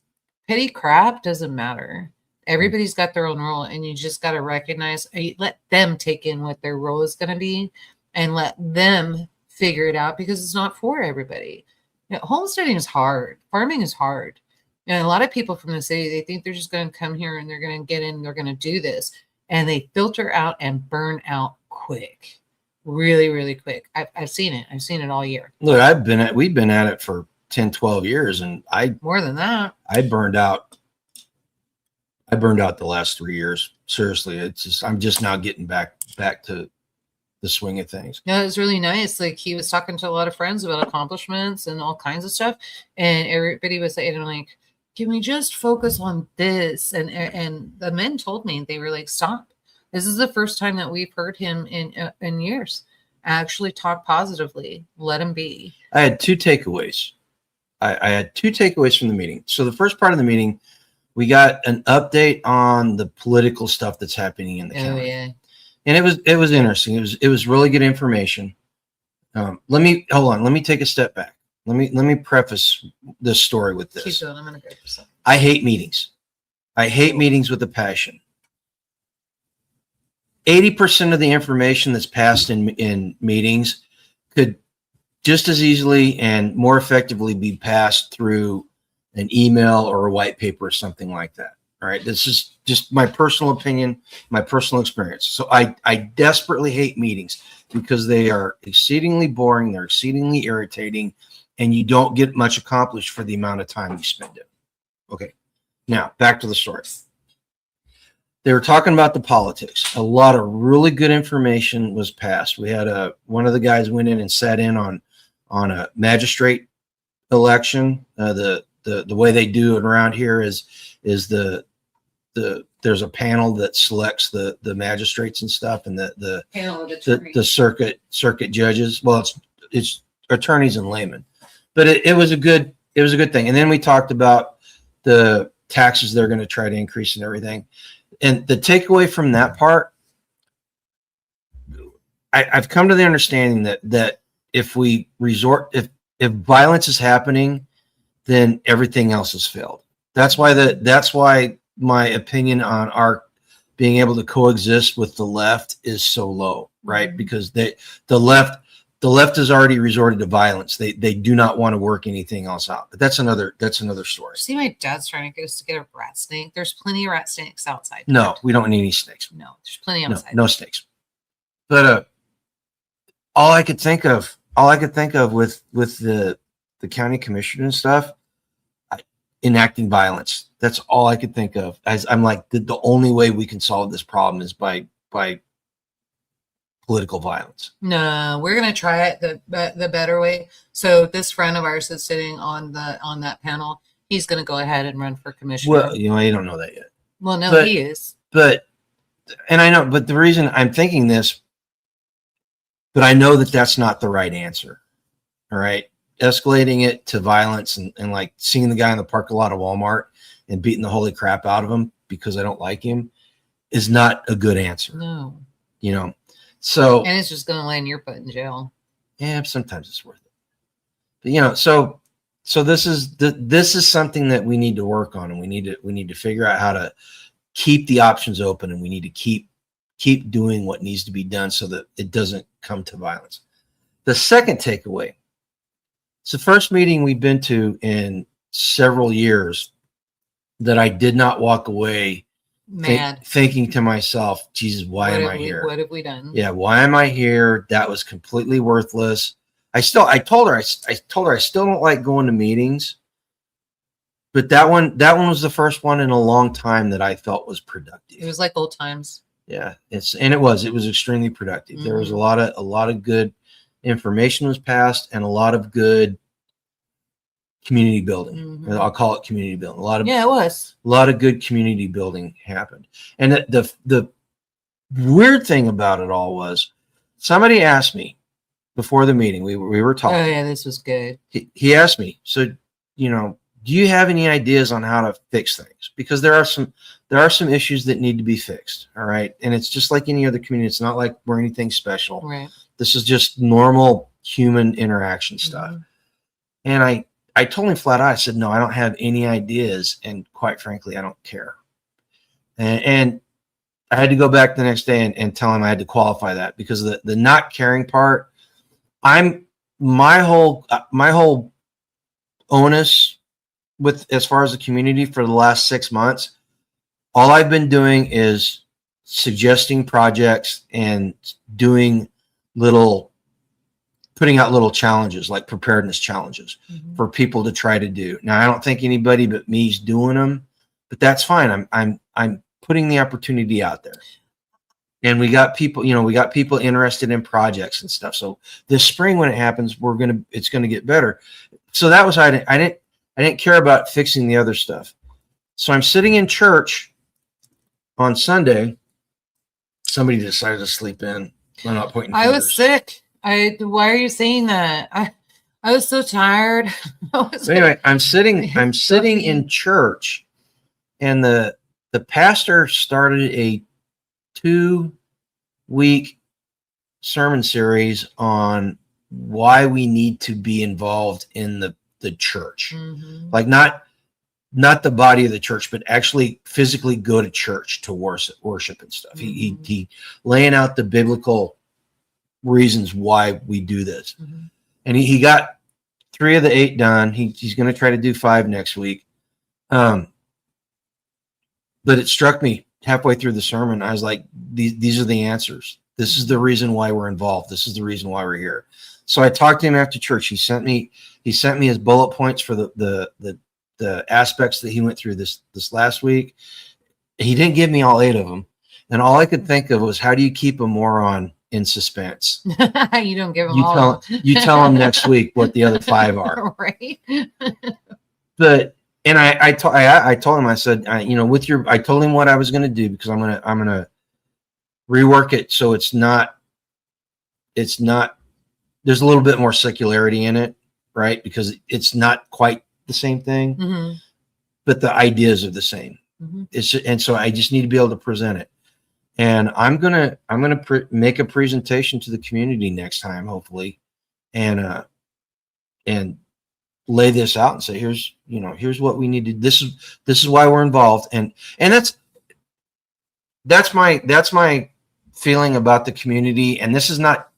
petty crap doesn't matter. Everybody's got their own role, and you just got to recognize, let them take in what their role is going to be, and let them figure it out, because it's not for everybody. Homesteading is hard. Farming is hard. And a lot of people from the city, they think they're just going to come here and they're going to get in, they're going to do this. And they filter out and burn out quick, really, really quick. I've seen it. I've seen it all year. Look, we've been at it for 10, 12 years, and more than that. I burned out the last 3 years. Seriously, I'm just now getting back to the swing of things. No, it was really nice. Like he was talking to a lot of friends about accomplishments and all kinds of stuff, and everybody was saying like, "Can we just focus on this?" And the men told me, they were like, "Stop! This is the first time that we've heard him in years actually talk positively. Let him be." I had two takeaways. I had two takeaways from the meeting. So the first part of the meeting, we got an update on the political stuff that's happening in the county. Yeah. And it was interesting. It was really good information. Let me take a step back. Let me preface this story with this. Keep going. I'm gonna go for some. I hate meetings. I hate meetings with a passion. 80% of the information that's passed in meetings could just as easily and more effectively be passed through an email or a white paper or something like that. All right. This is just my personal opinion, my personal experience. So I desperately hate meetings because they are exceedingly boring. They're exceedingly irritating, and you don't get much accomplished for the amount of time you spend it. Okay. Now back to the story. They were talking about the politics. A lot of really good information was passed. We had one of the guys went in and sat in on a magistrate election. The way they do it around here is there's a panel that selects the magistrates and stuff, and the Panel of attorneys. the circuit judges. Well, it's attorneys and laymen, but it was a good thing. And then we talked about the taxes they're going to try to increase and everything. And the takeaway from that part, I've come to the understanding that if violence is happening, then everything else has failed. That's why my opinion on our being able to coexist with the left is so low, right? Mm-hmm. Because the left has already resorted to violence. They do not want to work anything else out. But that's another story. See, my dad's trying to get us to get a rat snake. There's plenty of rat snakes outside. No, we don't need any snakes. No, there's plenty outside. No snakes. But all I could think of with the county commissioner and stuff, enacting violence. That's all I could think of. As I'm like, the only way we can solve this problem is by political violence. No, we're gonna try it the better way. So this friend of ours that's sitting on that panel, he's gonna go ahead and run for commissioner. Well, you don't know that yet. Well, no, he is. But I know. But the reason I'm thinking this, but I know that that's not the right answer. All right, escalating it to violence and like seeing the guy in the parking lot of Walmart and beating the holy crap out of him because I don't like him is not a good answer. No. So, and it's just going to land your butt in jail. Yeah, sometimes it's worth it. But so this is something that we need to work on, and we need to figure out how to keep the options open, and we need to keep doing what needs to be done so that it doesn't come to violence. The second takeaway, it's the first meeting we've been to in several years that I did not walk away mad, thinking to myself, Jesus, why am I here? What have we done? Yeah, why am I here? That was completely worthless. I told her I still don't like going to meetings, but that one was the first one in a long time that I felt was productive. It was like old times. Yeah, it was extremely productive. Mm-hmm. There was a lot of good information was passed, and a lot of good community building. Mm-hmm. I'll call it community building. It was a lot of good community building happened. And the weird thing about it all was somebody asked me before the meeting, we were talking. Oh yeah, this was good. He asked me, so do you have any ideas on how to fix things? Because there are some issues that need to be fixed. All right. And it's just like any other community. It's not like we're anything special. Right. This is just normal human interaction stuff. Mm-hmm. And I told him flat out, I said, no, I don't have any ideas. And quite frankly, I don't care. And I had to go back the next day and tell him I had to qualify that, because the not caring part, my whole onus with, as far as the community for the last 6 months, all I've been doing is suggesting projects and putting out little challenges, like preparedness challenges, mm-hmm. for people to try to do. Now, I don't think anybody but me's doing them, but that's fine. I'm putting the opportunity out there. and we got people, we got people interested in projects and stuff. So this spring, when it happens, it's gonna get better. So that was, I didn't care about fixing the other stuff. So I'm sitting in church on Sunday. Somebody decided to sleep in. I'm not pointing fingers. I was sick. Why are you saying that? I was so tired. So anyway, I'm sitting in church, and the pastor started a 2-week sermon series on why we need to be involved in the church. Mm-hmm. Like not the body of the church, but actually physically go to church to worship and stuff. Mm-hmm. He laying out the biblical reasons why we do this. Mm-hmm. And he got 3 of the 8 done. He's going to try to do 5 next week. But it struck me halfway through the sermon. I was like, these are the answers. This is the reason why we're involved. This is the reason why we're here. So I talked to him after church. He sent me his bullet points for the aspects that he went through this last week. He didn't give me all 8 of them. And all I could think of was, how do you keep a moron in suspense? You don't give them all. You tell him next week what the other 5 are. Right. But, and I told him, I said, I told him what I was going to do, because I'm going to rework it. So it's not, there's a little bit more secularity in it, right? Because it's not quite the same thing, mm-hmm. but the ideas are the same. Mm-hmm. And so I just need to be able to present it. And I'm gonna make a presentation to the community next time, hopefully, and lay this out and say, here's what we need to. This is why we're involved, and that's my feeling about the community. And this is not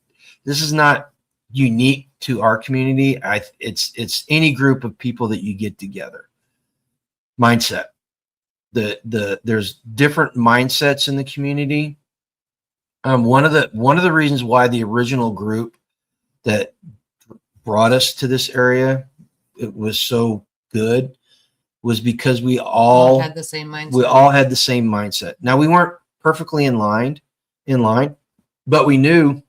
unique to our community. It's any group of people that you get together. Mindset. There's different mindsets in the community. One of the reasons why the original group that brought us to this area, it was so good, was because we all had the same mindset. We all had the same mindset. Now, we weren't perfectly in line, but we knew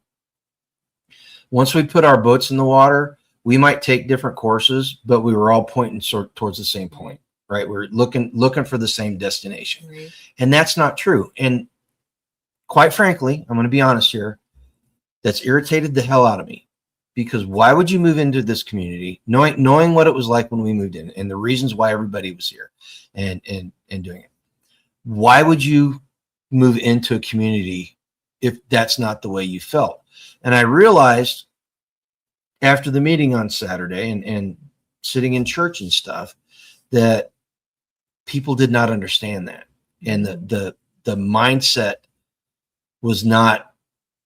once we put our boats in the water, we might take different courses, but we were all pointing towards the same point. Right, we're looking for the same destination, right. And that's not true. And quite frankly, I'm going to be honest here, that's irritated the hell out of me, because why would you move into this community knowing what it was like when we moved in, and the reasons why everybody was here, and doing it? Why would you move into a community if that's not the way you felt? And I realized after the meeting on Saturday and sitting in church and stuff, that people did not understand that, and the mindset was not,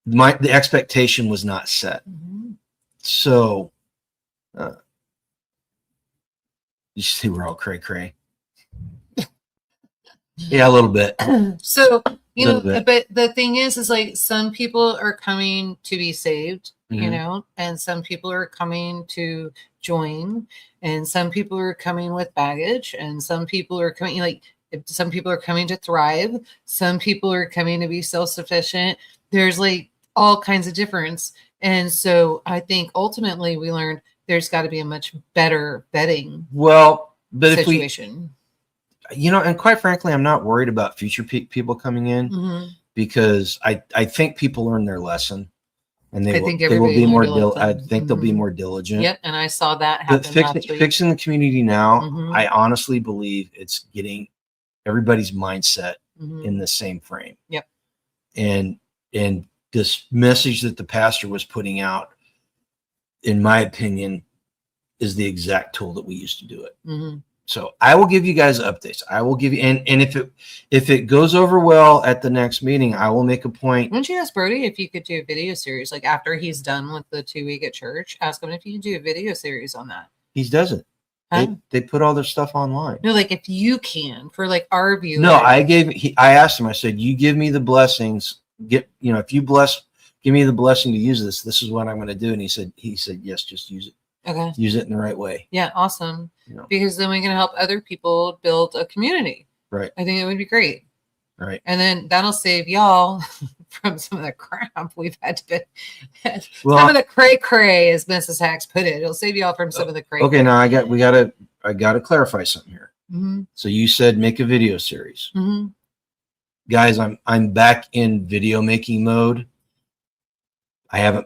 the expectation was not set. Mm-hmm. So you see, we're all cray. Yeah, a little bit. So but the thing is like, some people are coming to be saved, Mm-hmm. And some people are coming to join, and some people are coming with baggage, and some people are coming some people are coming to thrive, some people are coming to be self-sufficient. There's like all kinds of difference. And so I think ultimately we learned there's got to be a much better vetting situation. And quite frankly, I'm not worried about future people coming in, mm-hmm. because I think people learn their lesson, and they will be more I think mm-hmm. they'll be more diligent. Yep, and I saw that happen last week. Fixing the community now, mm-hmm. I honestly believe it's getting everybody's mindset mm-hmm. in the same frame. Yep. And this message that the pastor was putting out, in my opinion, is the exact tool that we use to do it. Mm-hmm. So I will give you guys updates. I will give you, and if it goes over well at the next meeting, I will make a point. Wouldn't you ask Brody if you could do a video series, like after he's done with the 2-week at church? Ask him if you can do a video series on that. He doesn't. Huh? They put all their stuff online. No, like if you can, for like our viewers. No, I asked him. I said, you give me the blessings. If you give me the blessing to use this. This is what I'm going to do. And he said yes, just use it. Okay. Use it in the right way. Yeah, awesome. Because then we can help other people build a community. Right. I think it would be great. Right. And then that'll save y'all from some of the crap we've had to Well, some of the cray, as Mrs. Hacks put it. It'll save you all from some of the cray. Okay, now I gotta clarify something here. Mm-hmm. So you said make a video series. Mm-hmm. Guys, I'm back in video making mode. I'm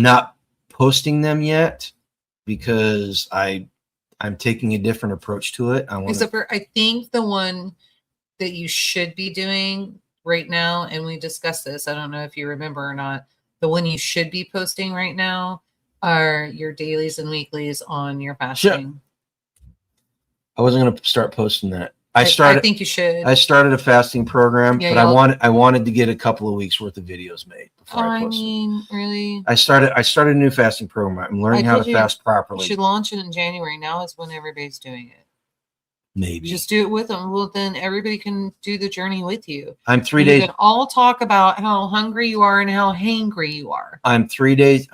not posting them yet because I'm taking a different approach to it. Except for I think the one that you should be doing right now, and we discussed this, I don't know if you remember or not, the one you should be posting right now are your dailies and weeklies on your fasting. I wasn't going to start posting that. I think you should. I started a fasting program, but I wanted to get a couple of weeks worth of videos made before I posted. I mean, really? I started a new fasting program. I'm learning how to fast properly. You should launch it in January. Now is when everybody's doing it. Maybe. Just do it with them. Well, then everybody can do the journey with you. I'm 3 days. You can all talk about how hungry you are and how hangry you are. I'm 3 days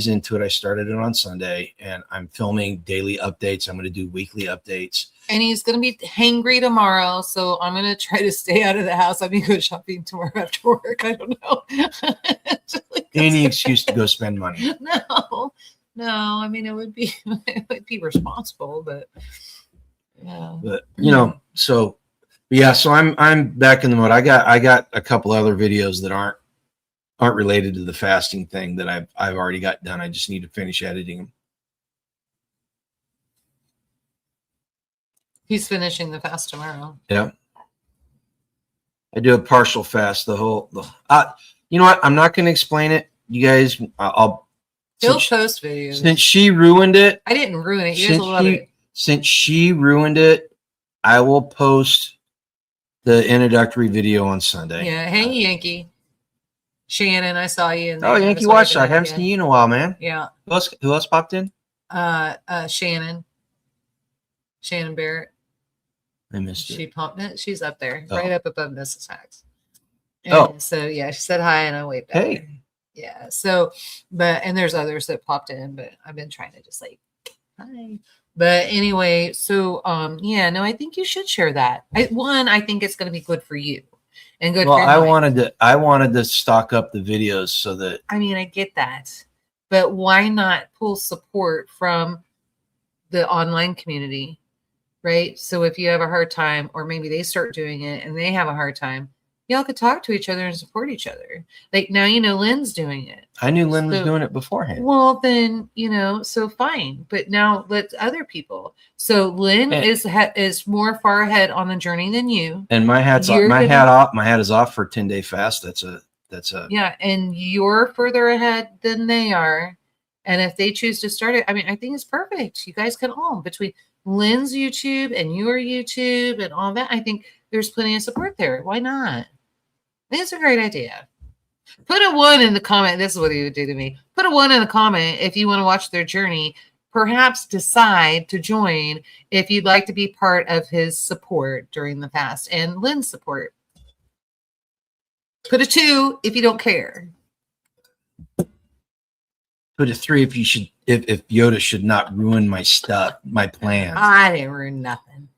into it. I started it on Sunday, and I'm filming daily updates. I'm going to do weekly updates. And he's going to be hangry tomorrow, so I'm going to try to stay out of the house. I may go shopping tomorrow after work. I don't know. Any excuse to go spend money. No. I mean, it would be responsible, but yeah. But so I'm back in the mode. I got a couple other videos that aren't related to the fasting thing that I've already got done. I just need to finish editing them. He's finishing the fast tomorrow. Yeah. I do a partial fast. You know what? I'm not going to explain it. You guys, He'll post videos. Since she ruined it. I didn't ruin it. You guys love it. Since she ruined it, I will post the introductory video on Sunday. Yeah. Hey, Yankee. Shannon, I saw you in there. Oh, Yankee Watch. I haven't seen you in a while, man. Yeah. Who else popped in? Shannon Barrett. I missed it. She popped it. She's up there, right up above Mrs. Hacks. So yeah, she said hi and I waved at her. Yeah. So, and there's others that popped in, but I've been trying to just like hi. But anyway, so I think you should share that. I think it's going to be good for you and good. Well, I wanted to stock up the videos so that. I mean, I get that, but why not pull support from the online community? Right. So if you have a hard time, or maybe they start doing it and they have a hard time, y'all could talk to each other and support each other. Like now, Lynn's doing it. I knew Lynn was doing it beforehand. Well, then, so fine. But now let other people. So Lynn is more far ahead on the journey than you. And my hat is off for a 10-day fast. That's a. Yeah. And you're further ahead than they are. And if they choose to start it, I mean, I think it's perfect. You guys can all between Lynn's YouTube and your YouTube and all that. I think there's plenty of support there. Why not? I think it's a great idea. Put a 1 in the comment. This is what he would do to me. Put a 1 in the comment if you want to watch their journey. Perhaps decide to join if you'd like to be part of his support during the fast and Lynn's support. Put a 2 if you don't care. Put a 3 if Yoda should not ruin my stuff, my plans. I didn't ruin nothing.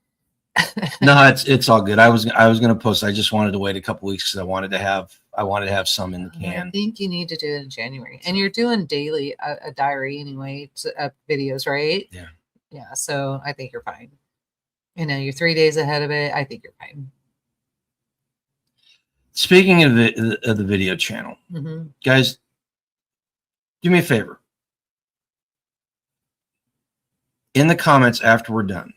No, it's all good. I was going to post. I just wanted to wait a couple weeks because I wanted to have some in the can. I think you need to do it in January, and you're doing daily a diary anyway, videos, right? Yeah. Yeah. So I think you're fine. You're 3 days ahead of it. I think you're fine. Speaking of the video channel, guys, do me a favor. In the comments after we're done,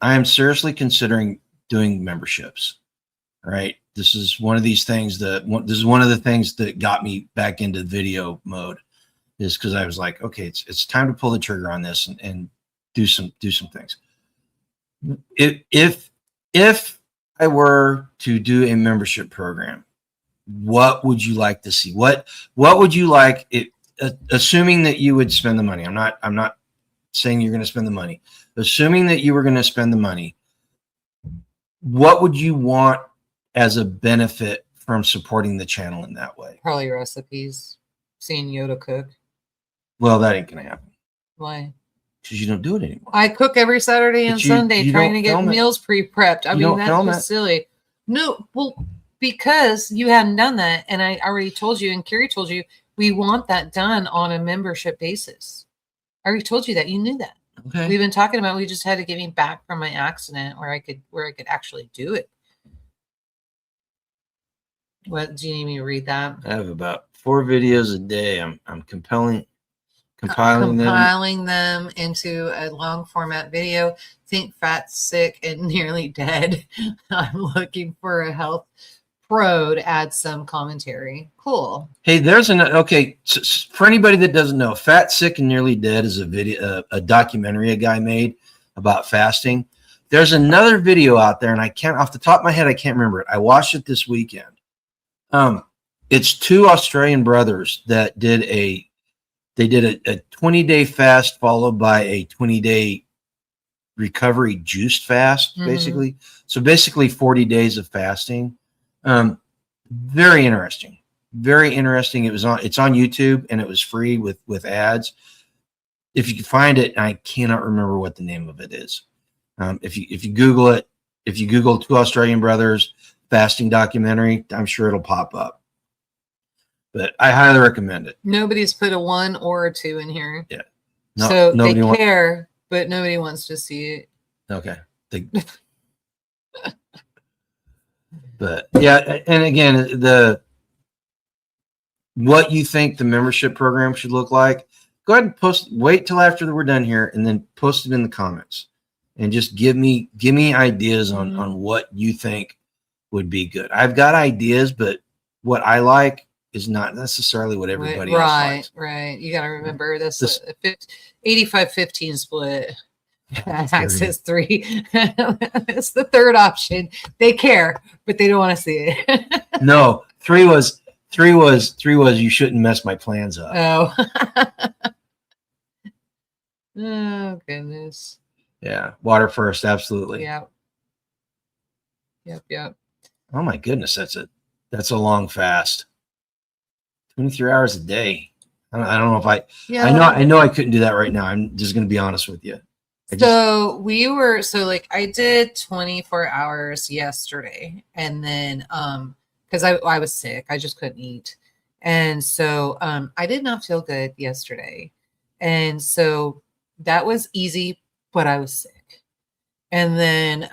I am seriously considering doing memberships. All right. This is one of these things this is one of the things that got me back into video mode, is because I was like, okay, it's time to pull the trigger on this and do some things. If I were to do a membership program, what would you like to see? What would you like it? Assuming that you would spend the money. I'm not saying you're going to spend the money. Assuming that you were going to spend the money, what would you want as a benefit from supporting the channel in that way? Probably recipes, seeing Yoda cook. Well, that ain't going to happen. Why? Because you don't do it anymore. I cook every Saturday and Sunday trying to get meals pre-prepped. I mean, that's just silly. No, well, because you hadn't done that, and I already told you, and Carrie told you, we want that done on a membership basis. I already told you that. You knew that. Okay. We've been talking about. We just had to get me back from my accident where I could actually do it. What do you need me to read that? I have about 4 videos a day. I'm compiling them into a long format video. Think fat, sick, and nearly dead. I'm looking for a health pro to add some commentary. Cool. Hey, there's okay. So for anybody that doesn't know, Fat, Sick, and Nearly Dead is a video, a documentary a guy made about fasting. There's another video out there, and I can't, off the top of my head, I can't remember it. I watched it this weekend. It's 2 Australian brothers that did a 20-day fast followed by a 20-day recovery juiced fast, basically. So basically 40 days of fasting. Very interesting. Very interesting. It's on YouTube, and it was free with ads. If you can find it, I cannot remember what the name of it is. If you Google it, if you Google 2 Australian brothers fasting documentary, I'm sure it'll pop up. But I highly recommend it. Nobody's put a 1 or a 2 in here. Yeah. No, so they care, but nobody wants to see it. Okay. But yeah, and again, what you think the membership program should look like, go ahead and wait till after we're done here, and then post it in the comments, and just give me ideas on what you think would be good. I've got ideas, but what I like is not necessarily what everybody else likes. Right. You got to remember this 85-15 split. Access 3. It's the third option. They care, but they don't want to see it. No, 3 was you shouldn't mess my plans up. Oh. Oh goodness. Yeah, water first, absolutely. Yep. Oh my goodness, that's a long fast. 23 hours a day. I don't know if I know I couldn't do that right now. I'm just going to be honest with you. I did 24 hours yesterday, and then because I was sick, I just couldn't eat, and so I did not feel good yesterday, and so that was easy, but I was sick, and then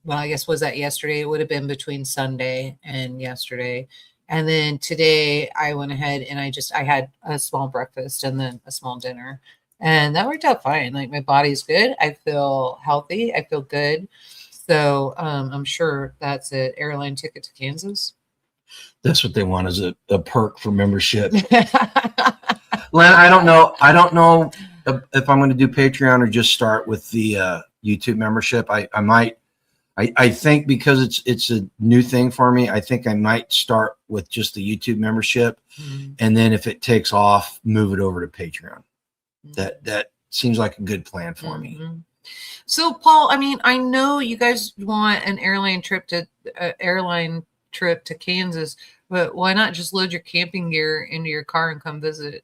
well, I guess was that yesterday? It would have been between Sunday and yesterday. And then today I went ahead and I had a small breakfast and then a small dinner. And that worked out fine. Like, my body's good. I feel healthy. I feel good. So I'm sure that's an airline ticket to Kansas. That's what they want, is a perk for membership. Len, I don't know if I'm going to do Patreon or just start with the YouTube membership. I think because it's a new thing for me, I think I might start with just the YouTube membership, and then if it takes off, move it over to Patreon. That seems like a good plan for me. So, Paul, I mean, I know you guys want an airline trip to Kansas, but why not just load your camping gear into your car and come visit?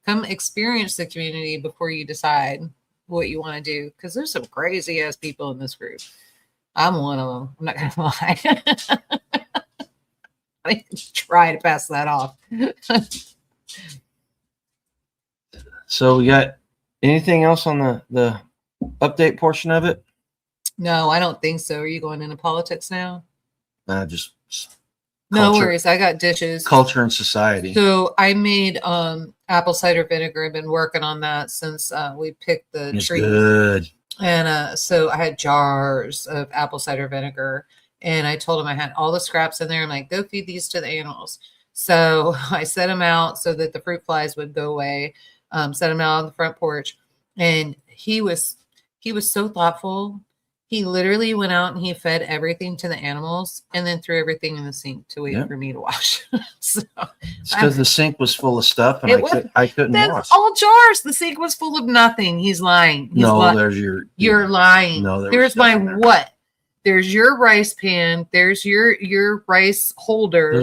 Come experience the community before you decide what you want to do, because there's some crazy ass people in this group. I'm one of them. I'm not gonna lie. I try to pass that off. So we got anything else on the update portion of it? No, I don't think so. Are you going into politics now? Just no worries. I got dishes. Culture and society. So I made apple cider vinegar. I've been working on that since we picked the tree. Good. And so I had jars of apple cider vinegar, and I told him I had all the scraps in there. I'm like, go feed these to the animals. So I set them out so that the fruit flies would go away. Set them out on the front porch, and he was so thoughtful. He literally went out and he fed everything to the animals, and then threw everything in the sink to wait for me to wash. So it's because the sink was full of stuff, and I couldn't wash. All jars. The sink was full of nothing. He's lying. There's you're lying. No, there's my what? There's your rice pan. There's your rice holder.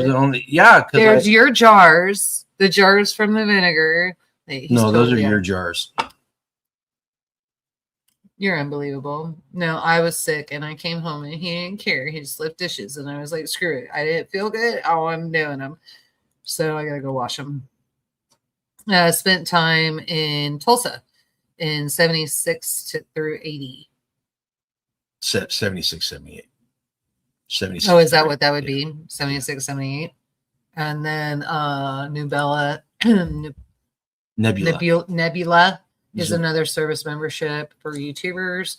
There's your jars. The jars from the vinegar. No, those are your jars. You're unbelievable. No, I was sick and I came home and he didn't care. He just left dishes and I was like, screw it. I didn't feel good. Oh, I'm doing them. So I gotta go wash them. Spent time in Tulsa in through 80. 76, 78. 76. Oh, is that what that would Yeah. be? 76, 78. And then New Bella, Nebula. Nebula is Is it- another service membership for YouTubers.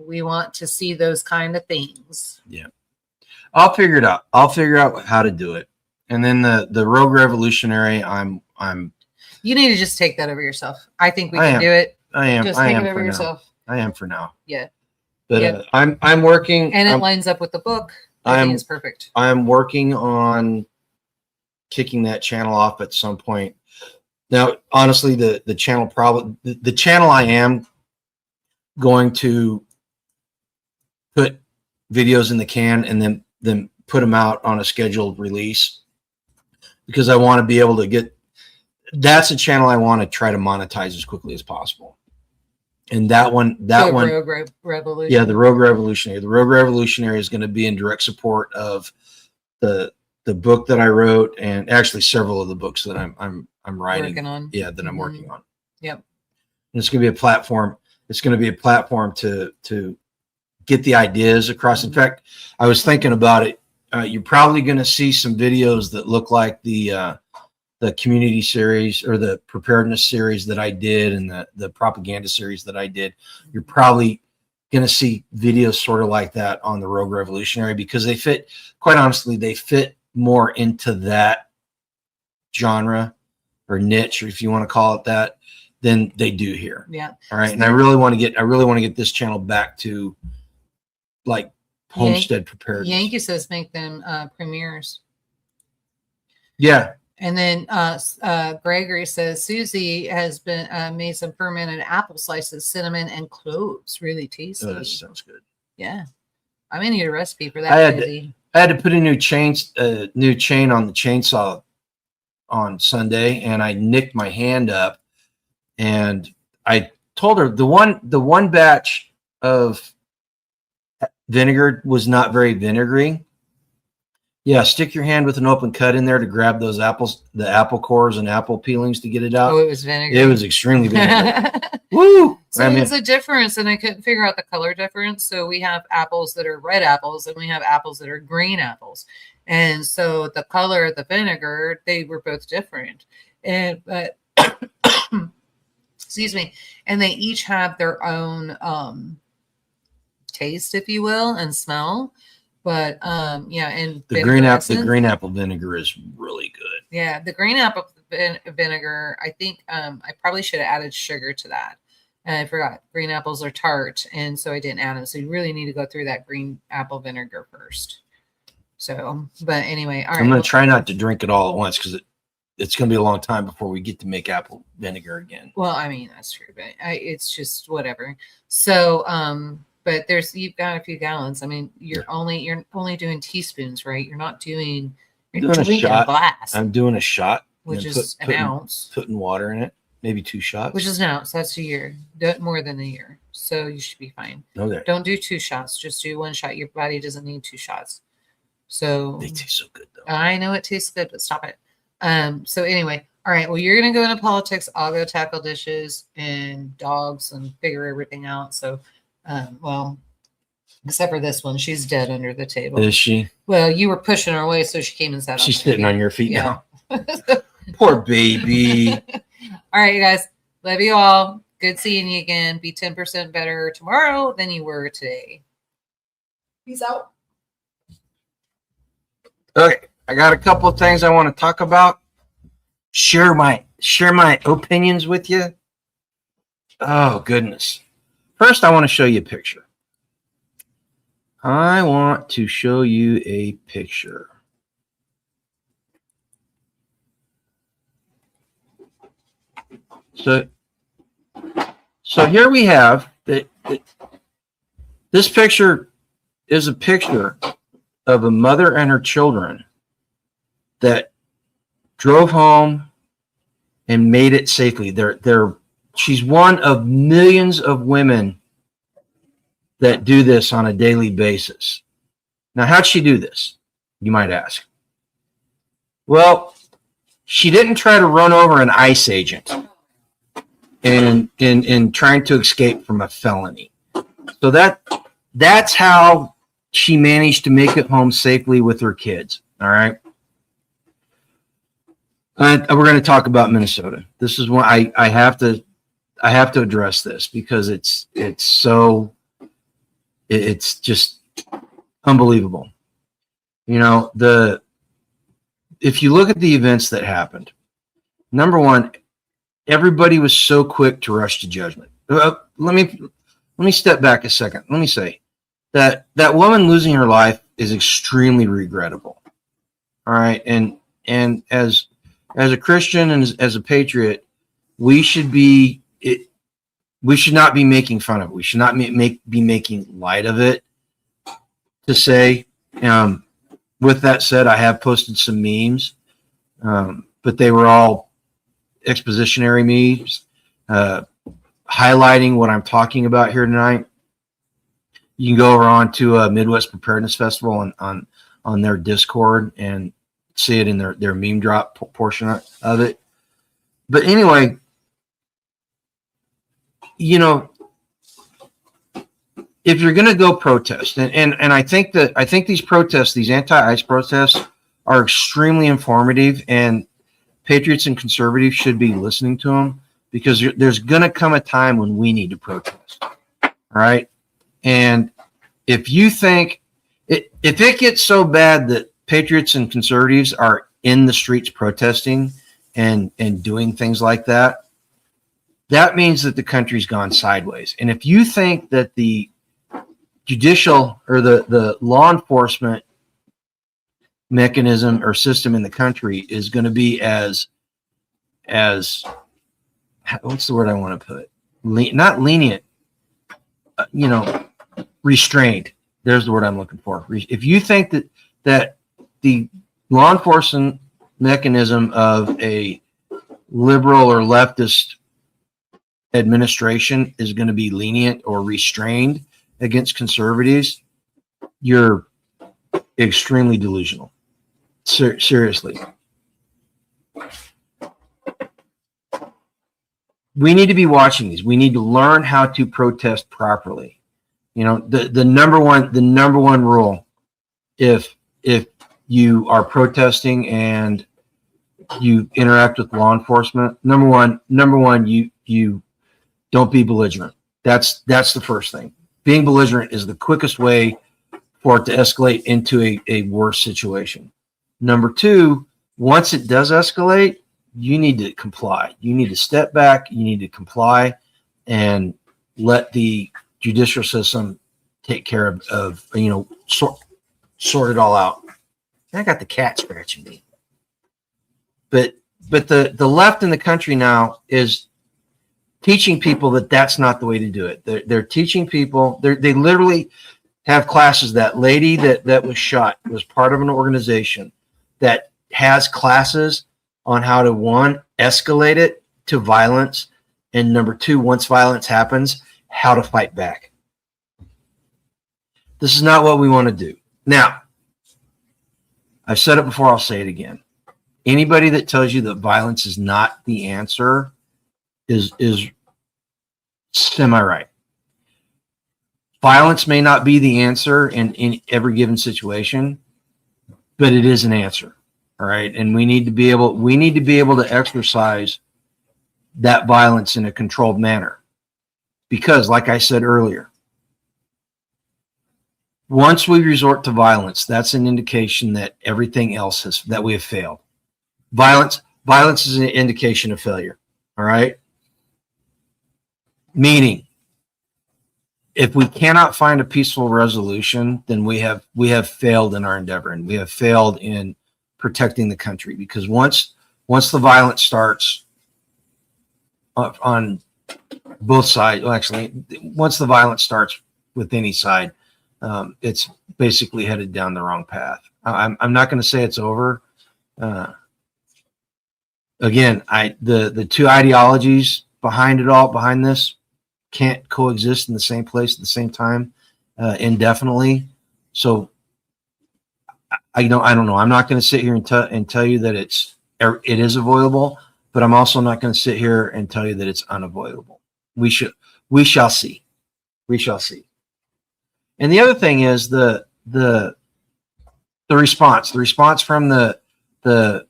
We want to see those kind of things. Yeah. I'll figure it out. I'll figure out how to do it. And then the Rogue Revolutionary, I'm You need to just take that over yourself. I think we I can am. do it. I am. Just I take am it over for now. yourself. I am for now. Yeah. But Yep. I'm working. And it lines up with the book. I think it's perfect. I'm working on kicking that channel off at some point. Now, honestly, the channel probably the channel I am going to put videos in the can and then put them out on a scheduled release because I want to be able to get. That's a channel I want to try to monetize as quickly as possible. And that one, Rogue Revolution. yeah, the Rogue Revolutionary. The Rogue Revolutionary is going to be in direct support of the book that I wrote, and actually several of the books that I'm writing. Working on. Yeah, that I'm working on. Yep. And it's going to be a platform. It's going to be a platform to get the ideas across. In fact, I was thinking about it. You're probably going to see some videos that look like the community series or the preparedness series that I did and the propaganda series that I did. You're probably going to see videos sort of like that on the Rogue Revolutionary because they fit, quite honestly, they fit more into that genre or niche, or if you want to call it that, than they do here. Yeah. All right. And I really want to get this channel back to like homestead preparedness. Yankee says make them premieres. Yeah. And then Gregory says Susie has been made some fermented apple slices, cinnamon, and cloves. Really tasty. Oh, that sounds good. Yeah, I may need a recipe for that. I had to put a new chain on the chainsaw on Sunday, and I nicked my hand up. And I told her the one batch of vinegar was not very vinegary. Yeah, stick your hand with an open cut in there to grab those apples, the apple cores and apple peelings to get it out. Oh, it was vinegar. It was extremely vinegary. Woo! So there's a difference, and I couldn't figure out the color difference. So we have apples that are red apples, and we have apples that are green apples. And so the color of the vinegar, they were both different. And but excuse me, and they each have their own taste, if you will, and smell. But yeah, and the green apple vinegar is really good. Yeah, the green apple vinegar, I think I probably should have added sugar to that. And I forgot. Green apples are tart, and so I didn't add them. So you really need to go through that green apple vinegar first. So, but anyway, all right. I'm going to try not to drink it all at once because it's going to be a long time before we get to make apple vinegar again. Well, I mean, that's true, but it's just whatever. So, but you've got a few gallons. I mean, you're only doing teaspoons, right? You're not doing a shot. Glass. I'm doing a shot, which is an ounce. Putting water in it, maybe 2 shots. Which is an ounce. That's a year, more than a year. So you should be fine. Okay. Don't do 2 shots. Just do 1 shot. Your body doesn't need 2 shots. So they taste so good, though. I know it tastes good, but stop it. So anyway, all right. Well, you're gonna go into politics. I'll go tackle dishes and dogs and figure everything out. So. Well, except for this one, she's dead under the table. Is she? Well, you were pushing her away, so she came and sat. She's sitting on your feet now. Yeah. Poor baby. All right, you guys. Love you all. Good seeing you again. Be 10% better tomorrow than you were today. Peace out. Okay, I got a couple of things I want to talk about. Share my opinions with you. Oh goodness. First, I want to show you a picture. I want to show you a picture. So here we have this picture is a picture of a mother and her children that drove home and made it safely. They're She's one of millions of women that do this on a daily basis. Now, how'd she do this? You might ask. Well, she didn't try to run over an ICE agent in trying to escape from a felony. So that's how she managed to make it home safely with her kids. All right. We're going to talk about Minnesota. This is why I have to address this, because it's just unbelievable. You know, if you look at the events that happened, number one, everybody was so quick to rush to judgment. Let me step back a second. Let me say that woman losing her life is extremely regrettable. All right, and as a Christian and as a patriot, we should not be making fun of it. We should not be making light of it. To say, with that said, I have posted some memes, but they were all expositionary memes, highlighting what I'm talking about here tonight. You can go over on to Midwest Preparedness Festival on their Discord and see it in their meme drop portion of it. But anyway, you know, if you're going to go protest, and I think these protests, these anti-ICE protests, are extremely informative, and patriots and conservatives should be listening to them, because there's going to come a time when we need to protest. All right. And if you think if it gets so bad that patriots and conservatives are in the streets protesting and doing things like that, that means that the country's gone sideways. And if you think that the judicial or the law enforcement mechanism or system in the country is going to be as what's the word I want to put? Not lenient, restrained. There's the word I'm looking for. If you think that the law enforcement mechanism of a liberal or leftist administration is going to be lenient or restrained against conservatives, you're extremely delusional. Seriously. We need to be watching these. We need to learn how to protest properly. You know, the number one rule, if you are protesting and you interact with law enforcement, number one, you don't be belligerent. That's the first thing. Being belligerent is the quickest way for it to escalate into a worse situation. Number two, once it does escalate, you need to comply. You need to step back. You need to comply and let the judicial system take care of sort it all out. I got the cat scratching me. But the left in the country now is teaching people that that's not the way to do it. They're teaching people. They literally have classes. That lady that was shot was part of an organization that has classes on how to, one, escalate it to violence, and number two, once violence happens, how to fight back. This is not what we want to do. Now, I've said it before, I'll say it again. Anybody that tells you that violence is not the answer is semi-right. Violence may not be the answer in every given situation, but it is an answer. All right. And we need to be able to exercise that violence in a controlled manner. Because, like I said earlier, once we resort to violence, that's an indication that everything else that we have failed. Violence is an indication of failure. All right. Meaning, if we cannot find a peaceful resolution, then we have failed in our endeavor, and we have failed in protecting the country. Because once the violence starts on both sides, well, actually, once the violence starts with any side, it's basically headed down the wrong path. I'm not going to say it's over. Again, the two ideologies behind it all, behind this, can't coexist in the same place at the same time indefinitely. So I don't know. I'm not going to sit here and tell you that it is avoidable, but I'm also not going to sit here and tell you that it's unavoidable. We shall see. We shall see. And the other thing is the response from the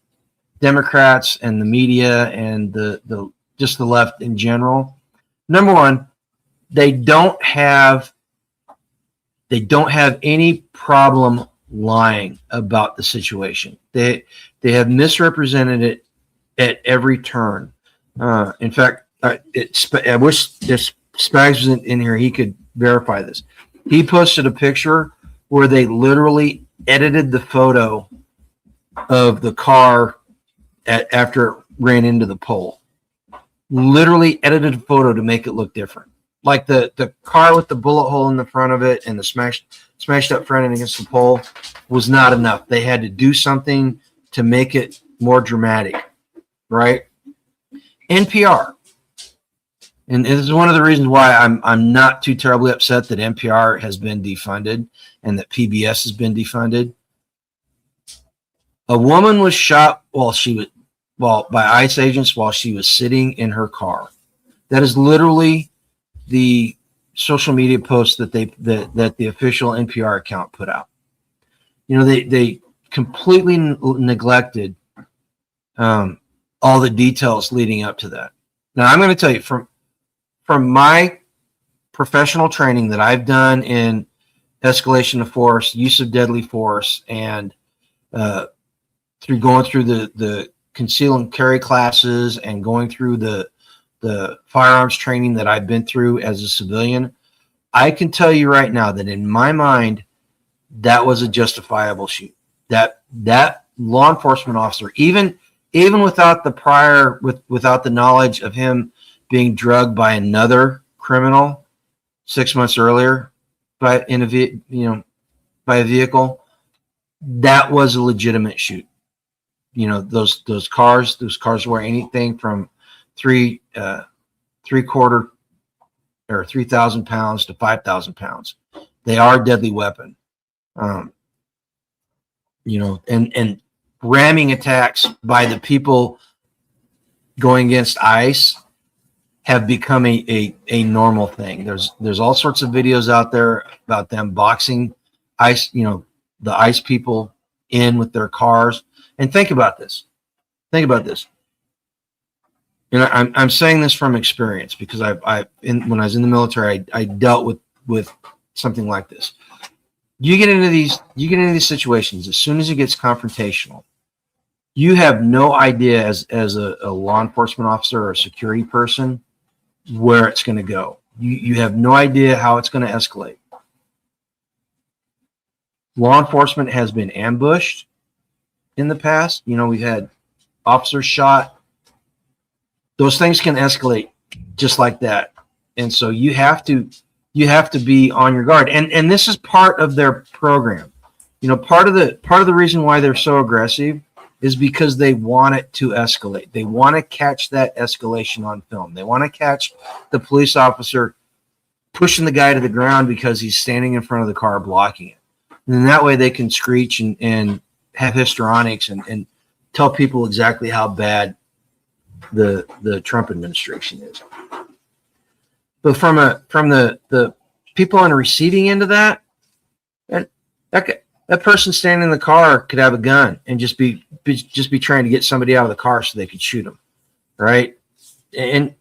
Democrats and the media and the just the left in general. Number one, they don't have any problem lying about the situation. They have misrepresented it at every turn. In fact, I wish this Spags was in here. He could verify this. He posted a picture where they literally edited the photo of the car after it ran into the pole. Literally edited a photo to make it look different. Like the car with the bullet hole in the front of it and the smashed up front end against the pole was not enough. They had to do something to make it more dramatic, right? NPR. And this is one of the reasons why I'm not too terribly upset that NPR has been defunded and that PBS has been defunded. A woman was shot by ICE agents while she was sitting in her car. That is literally the social media post that the official NPR account put out. You know, they completely neglected all the details leading up to that. Now, I'm going to tell you from my professional training that I've done in escalation of force, use of deadly force, and through going through the conceal and carry classes and going through the firearms training that I've been through as a civilian, I can tell you right now that in my mind, that was a justifiable shoot. That law enforcement officer, even without without the knowledge of him being drugged by another criminal 6 months earlier by a vehicle, that was a legitimate shoot. You know, those cars were anything from 3/4 or 3,000 pounds to 5,000 pounds. They are a deadly weapon. And ramming attacks by the people going against ICE have become a normal thing. There's all sorts of videos out there about them boxing ICE, the ICE people in with their cars. And think about this. I'm saying this from experience because when I was in the military, I dealt with something like this. You get into these situations as soon as it gets confrontational. You have no idea as a law enforcement officer or a security person where it's going to go. You have no idea how it's going to escalate. Law enforcement has been ambushed in the past. We've had officers shot. Those things can escalate just like that. And so you have to be on your guard. And this is part of their program. Part of the reason why they're so aggressive is because they want it to escalate. They want to catch that escalation on film. They want to catch the police officer pushing the guy to the ground because he's standing in front of the car blocking it. And then that way they can screech and have histrionics and tell people exactly how bad the Trump administration is. But from the people on the receiving end of that person standing in the car could have a gun and just be trying to get somebody out of the car so they could shoot him, right? And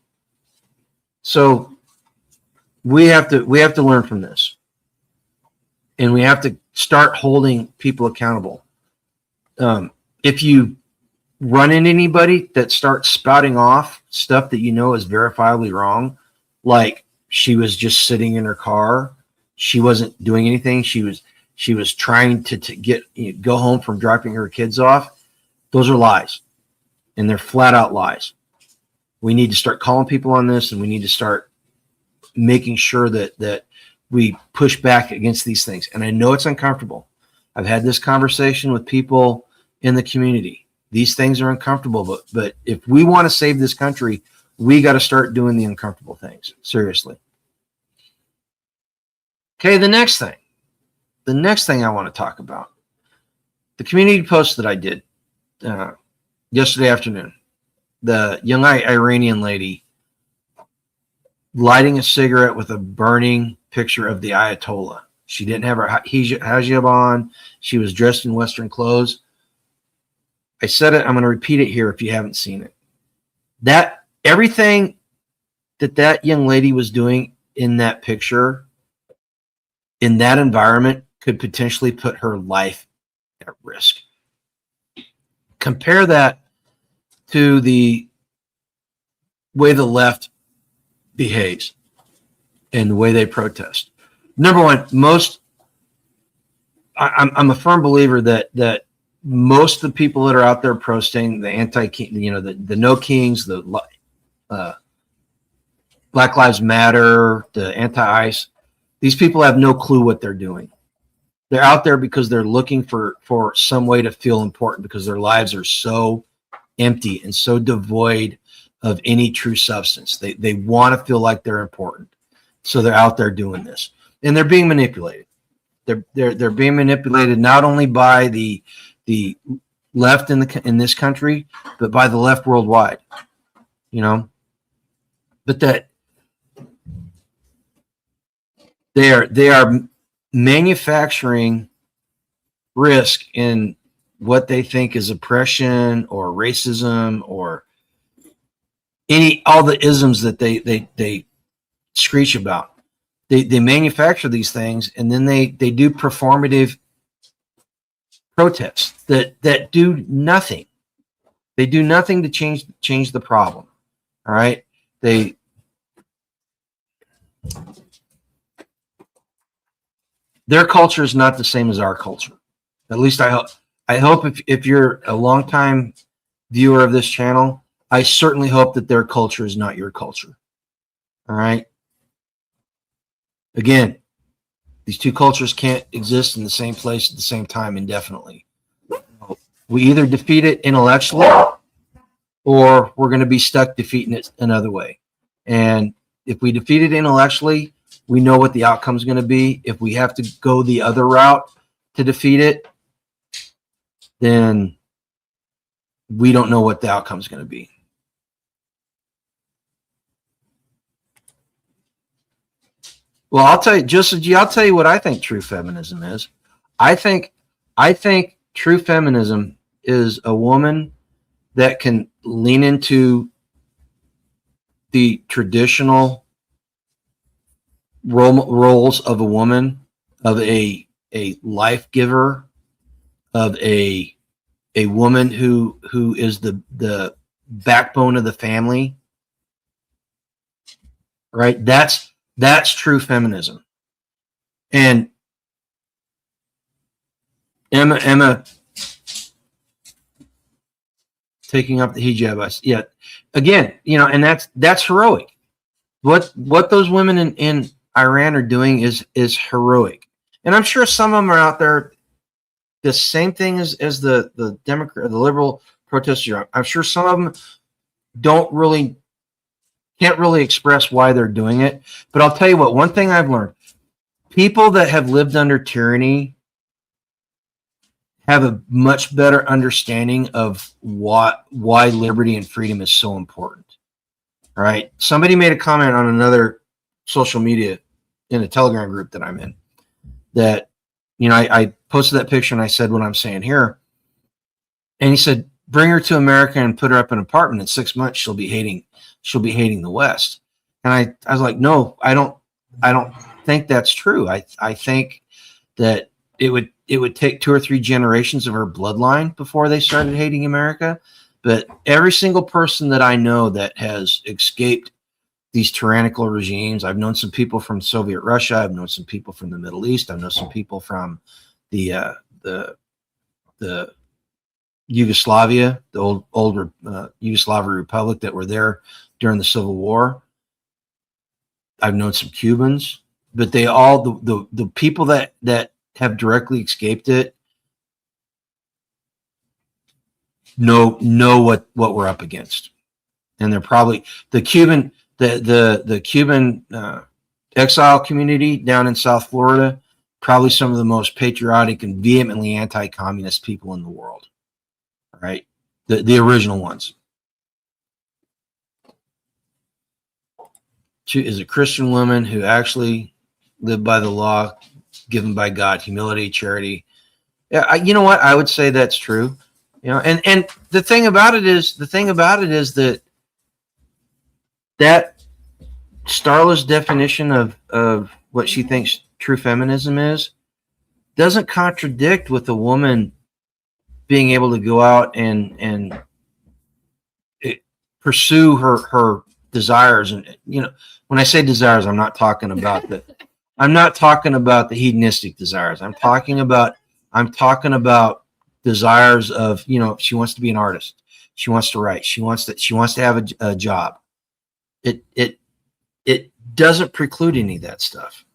so we have to learn from this, and we have to start holding people accountable. If you run into anybody that starts spouting off stuff that is verifiably wrong, like she was just sitting in her car, she wasn't doing anything, she was trying to go home from dropping her kids off, those are lies, and they're flat out lies. We need to start calling people on this, and we need to start making sure that we push back against these things. And I know it's uncomfortable. I've had this conversation with people in the community. These things are uncomfortable, but if we want to save this country, We got to start doing the uncomfortable things. Seriously. Okay, the next thing I want to talk about, the community post that I did yesterday afternoon, the young Iranian lady lighting a cigarette with a burning picture of the Ayatollah. She didn't have her hijab on. She was dressed in Western clothes. I said it. I'm going to repeat it here if you haven't seen it. That everything that young lady was doing in that picture, in that environment, could potentially put her life at risk. Compare that to the way the left behaves and the way they protest. Number one, I'm a firm believer that most of the people that are out there protesting the the no kings, the Black Lives Matter, the anti-ICE, these people have no clue what they're doing. They're out there because they're looking for some way to feel important, because their lives are so empty and so devoid of any true substance. They want to feel like they're important. So they're out there doing this. And they're being manipulated. They're being manipulated not only by the left in this country, but by the left worldwide. But that they are manufacturing risk in what they think is oppression or racism or all the isms that they screech about. They manufacture these things, and then they do performative protests that do nothing. They do nothing to change the problem. All right. Their culture is not the same as our culture. At least I hope. I hope if you're a longtime viewer of this channel, I certainly hope that their culture is not your culture. All right. Again, these two cultures can't exist in the same place at the same time indefinitely. We either defeat it intellectually, or we're going to be stuck defeating it another way. And if we defeat it intellectually, we know what the outcome is going to be. If we have to go the other route to defeat it, then we don't know what the outcome is going to be. Well, I'll tell you what I think true feminism is. I think true feminism is a woman that can lean into the traditional roles of a woman, of a life giver, of a woman who is the backbone of the family. Right? That's true feminism. And Emma taking up the hijab. Yeah. Again, and that's heroic. What those women in Iran are doing is heroic. And I'm sure some of them are out there the same thing as the Democrat, the liberal protesters. I'm sure some of them can't really express why they're doing it. But I'll tell you what, one thing I've learned, people that have lived under tyranny have a much better understanding of why liberty and freedom is so important. All right. Somebody made a comment on another social media in a Telegram group that I'm in that, I posted that picture and I said what I'm saying here. And he said, bring her to America and put her up in an apartment. In 6 months, she'll be hating the West. And I was like, no, I don't think that's true. I think that it would take 2 or 3 generations of her bloodline before they started hating America. But every single person that I know that has escaped these tyrannical regimes, I've known some people from Soviet Russia, I've known some people from the Middle East, I've known some people from the Yugoslavia, the old Yugoslav Republic that were there during the Civil War. I've known some Cubans, but they all the people that have directly escaped it know what we're up against. and they're probably the Cuban exile community down in South Florida, probably some of the most patriotic and vehemently anti-communist people in the world, right? The original ones. She is a Christian woman who actually lived by the law given by God, humility, charity. Yeah, you know what? I would say that's true. You know, and the thing about it is that Starla's definition of what she thinks true feminism is doesn't contradict with a woman being able to go out and pursue her desires. And you know, when I say desires, I'm not talking about the hedonistic desires. I'm talking about desires of, you know, she wants to be an artist, she wants to write, she wants to have a job. It doesn't preclude any of that stuff.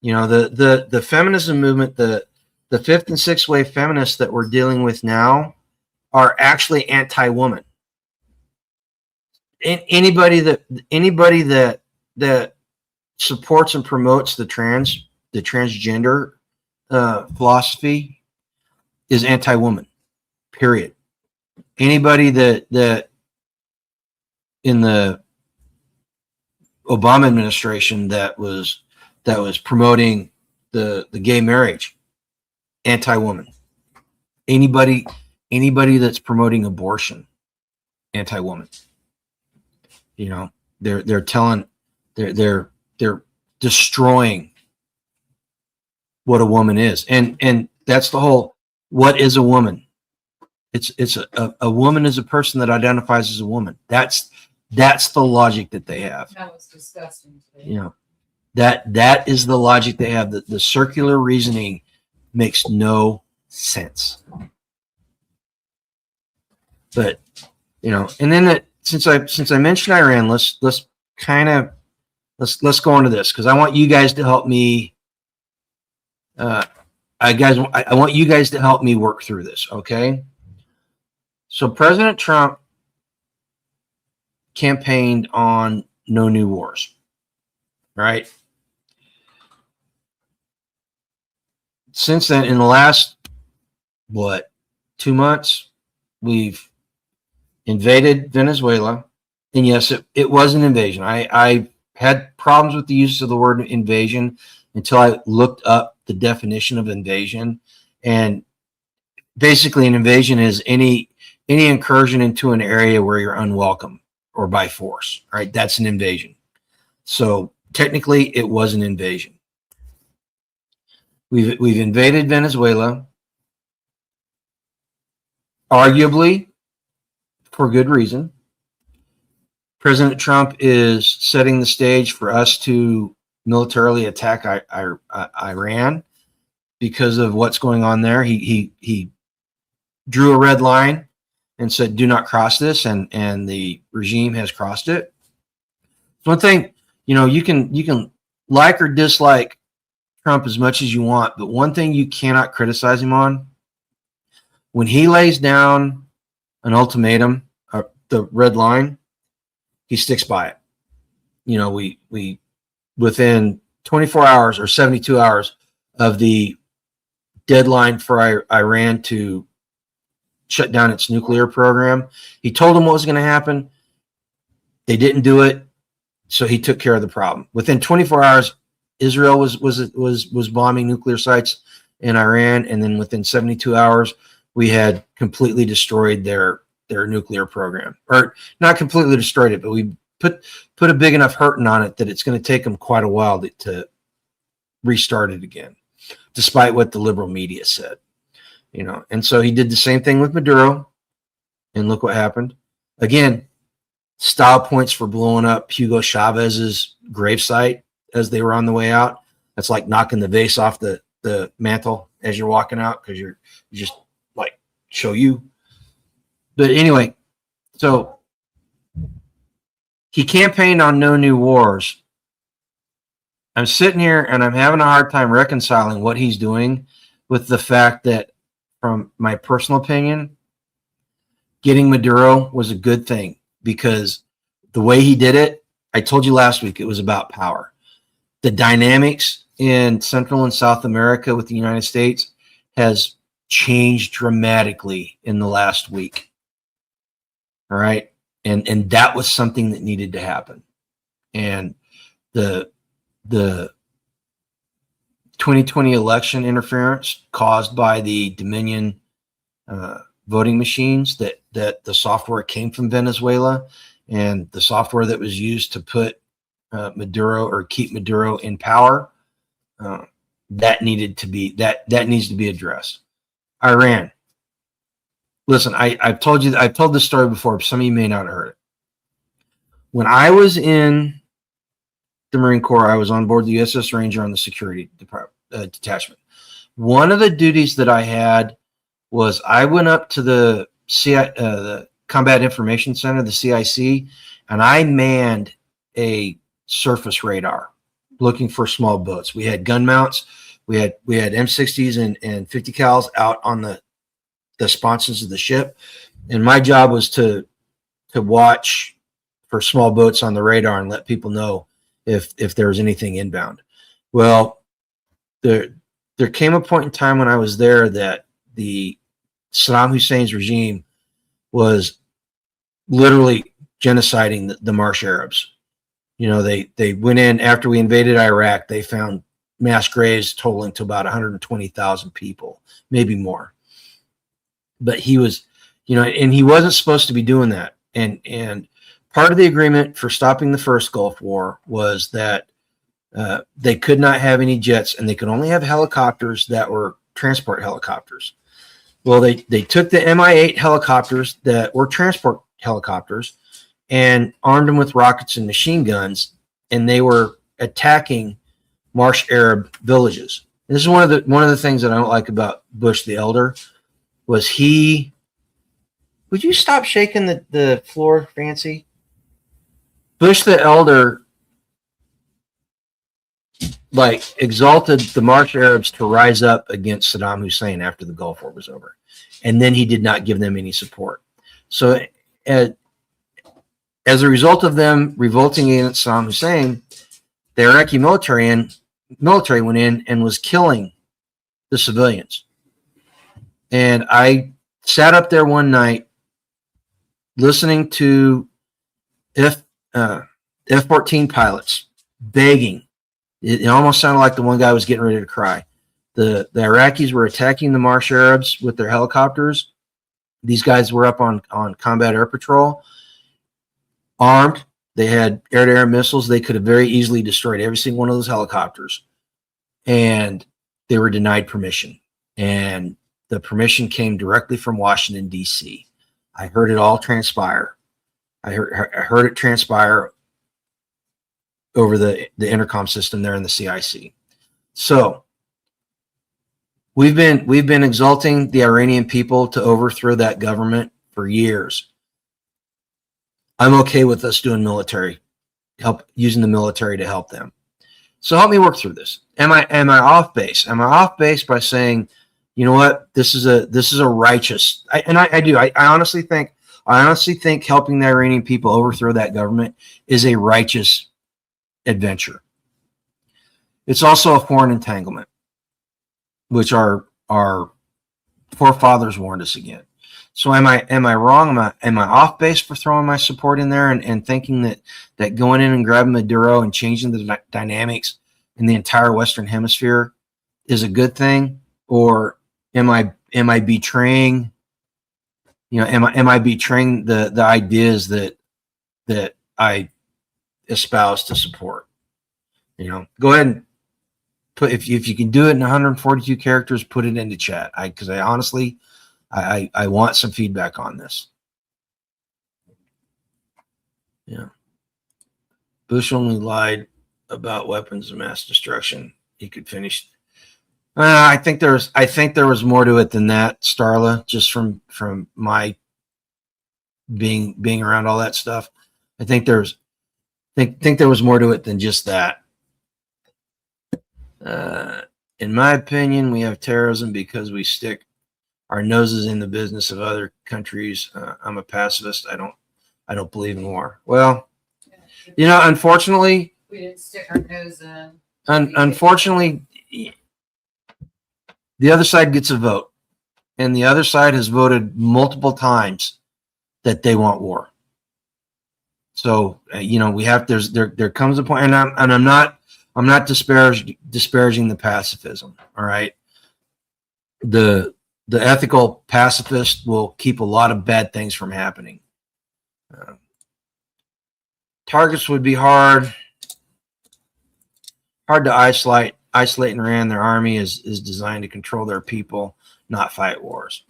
You know, the feminism movement, the fifth and sixth wave feminists that we're dealing with now are actually anti-woman. Anybody that supports and promotes the transgender philosophy is anti-woman. Period. Anybody that in the Obama administration that was promoting the gay marriage, anti-woman. Anybody that's promoting abortion, anti-woman. You know, they're destroying what a woman is, and that's the whole. What is a woman? It's a woman is a person that identifies as a woman. That's the logic that they have. That was disgusting today. You know, that is the logic they have. The circular reasoning makes no sense. But you know, and then since I mentioned Iran, let's go into this, because I want you guys to help me. I want you guys to help me work through this, okay? So President Trump campaigned on no new wars, right? Since then, in the last 2 months, we've invaded Venezuela, and yes, it was an invasion. I had problems with the use of the word invasion until I looked up the definition of invasion, and basically an invasion is any incursion into an area where you're unwelcome or by force, right? That's an invasion. So technically it was an invasion. We've invaded Venezuela, arguably for good reason. President Trump is setting the stage for us to militarily attack Iran because of what's going on there. He drew a red line and said, "Do not cross this," and the regime has crossed it. One thing, you know, you can like or dislike Trump as much as you want, but one thing you cannot criticize him on: when he lays down an ultimatum, the red line, he sticks by it. You know, we within 24 hours or 72 hours of the deadline for Iran to shut down its nuclear program, he told them what was going to happen. They didn't do it, so he took care of the problem. Within 24 hours, Israel was bombing nuclear sites in Iran, and then within 72 hours, we had completely destroyed their nuclear program, or not completely destroyed it, but we put a big enough hurting on it that it's going to take them quite a while to restart it again, despite what the liberal media said. You know, and so he did the same thing with Maduro, and look what happened. Again, style points for blowing up Hugo Chavez's gravesite as they were on the way out. That's like knocking the vase off the mantle as you're walking out, because you just like show you. But anyway, so he campaigned on no new wars. I'm sitting here and I'm having a hard time reconciling what he's doing with the fact that, from my personal opinion, getting Maduro was a good thing. because the way he did it, I told you last week, it was about power. The dynamics in Central and South America with the United States has changed dramatically in the last week. All right. And that was something that needed to happen. And the 2020 election interference caused by the Dominion voting machines, that the software came from Venezuela, and the software that was used to put Maduro or keep Maduro in power, that needs to be addressed. Iran. Listen, I've told this story before, but some of you may not have heard it. When I was in the Marine Corps, I was on board the USS Ranger on the security detachment. One of the duties that I had was I went up to the Combat Information Center, the CIC, and I manned a surface radar looking for small boats. We had gun mounts. We had M60s and 50 cals out on the sponsons of the ship, and my job was to watch for small boats on the radar and let people know if there was anything inbound. Well, there came a point in time when I was there that the Saddam Hussein's regime was literally genociding the Marsh Arabs. You know, they went in after we invaded Iraq. They found mass graves totaling to about 120,000 people, maybe more. But he was, you know, and he wasn't supposed to be doing that. And part of the agreement for stopping the first Gulf War was that they could not have any jets, and they could only have helicopters that were transport helicopters. Well, they took the Mi-8 helicopters that were transport helicopters and armed them with rockets and machine guns, and they were attacking Marsh Arab villages. And this is one of the things that I don't like about Bush the Elder. Was he? Would you stop shaking the floor, Fancy? Bush the Elder, like, exalted the Marsh Arabs to rise up against Saddam Hussein after the Gulf War was over, and then he did not give them any support. So, as a result of them revolting against Saddam Hussein, the Iraqi military went in and was killing the civilians. And I sat up there one night listening to F-14 pilots begging. It almost sounded like the one guy was getting ready to cry. The Iraqis were attacking the Marsh Arabs with their helicopters. These guys were up on combat air patrol, armed. They had air-to-air missiles. They could have very easily destroyed every single one of those helicopters. And they were denied permission. And the permission came directly from Washington, D.C. I heard it all transpire. I heard it transpire over the intercom system there in the CIC. So we've been exalting the Iranian people to overthrow that government for years. I'm okay with us doing military help, using the military to help them. So help me work through this. Am I off base? Am I off base by saying, you know what, this is a righteous, I honestly think helping the Iranian people overthrow that government is a righteous adventure. It's also a foreign entanglement, which our forefathers warned us against. So am I wrong? Am I off base for throwing my support in there and thinking that going in and grabbing Maduro and changing the dynamics in the entire Western Hemisphere is a good thing? Or am I betraying, you know, am I betraying the ideas that I espouse to support? You know, go ahead and put, if you can do it in 142 characters, put it into chat. Because I honestly want some feedback on this. Yeah. Bush only lied about weapons of mass destruction. He could finish. I think there was more to it than that, Starla, just from my being around all that stuff. I think there was more to it than just that. In my opinion, we have terrorism because we stick our noses in the business of other countries. I'm a pacifist. I don't I don't believe in war. Well, unfortunately, we didn't stick our nose in. Unfortunately, the other side gets a vote, and the other side has voted multiple times that they want war. So we have there comes a point, and I'm not disparaging the pacifism. All right, the ethical pacifist will keep a lot of bad things from happening. Targets would be hard to isolate in Iran. Their army is designed to control their people, not fight wars.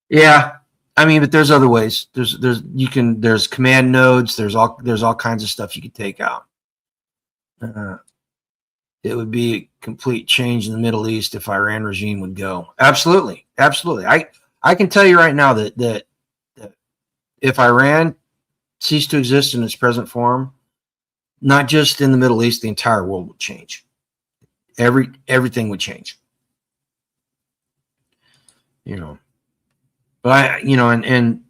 Yeah, I mean, but there's other ways. There's command nodes. There's all kinds of stuff you could take out. It would be a complete change in the Middle East if Iran regime would go. Absolutely. I can tell you right now that if Iran ceased to exist in its present form, not just in the Middle East, the entire world would change. Everything would change. But and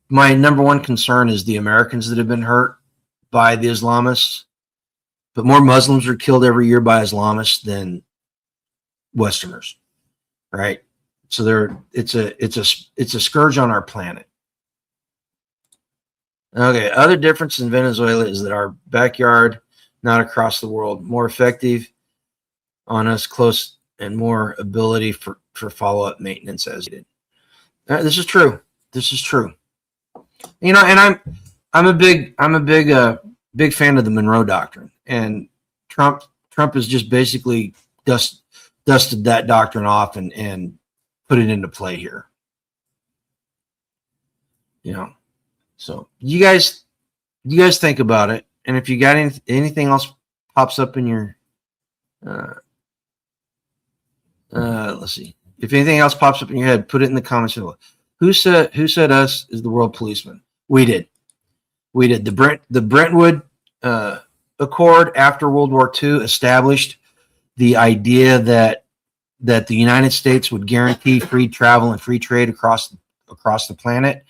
my number one concern is the Americans that have been hurt by the Islamists. But more Muslims are killed every year by Islamists than Westerners, right? So it's a scourge on our planet. Okay, other difference in Venezuela is that our backyard, not across the world, more effective on us close and more ability for follow-up maintenance as needed. This is true. And I'm a big fan of the Monroe Doctrine, and Trump has just basically dusted that doctrine off and put it into play here. So you guys think about it, and if you got anything else pops up in your let's see. If anything else pops up in your head, put it in the comments below. Who said us is the world policeman? We did. The Brentwood Accord after World War II established the idea that the United States would guarantee free travel and free trade across the planet.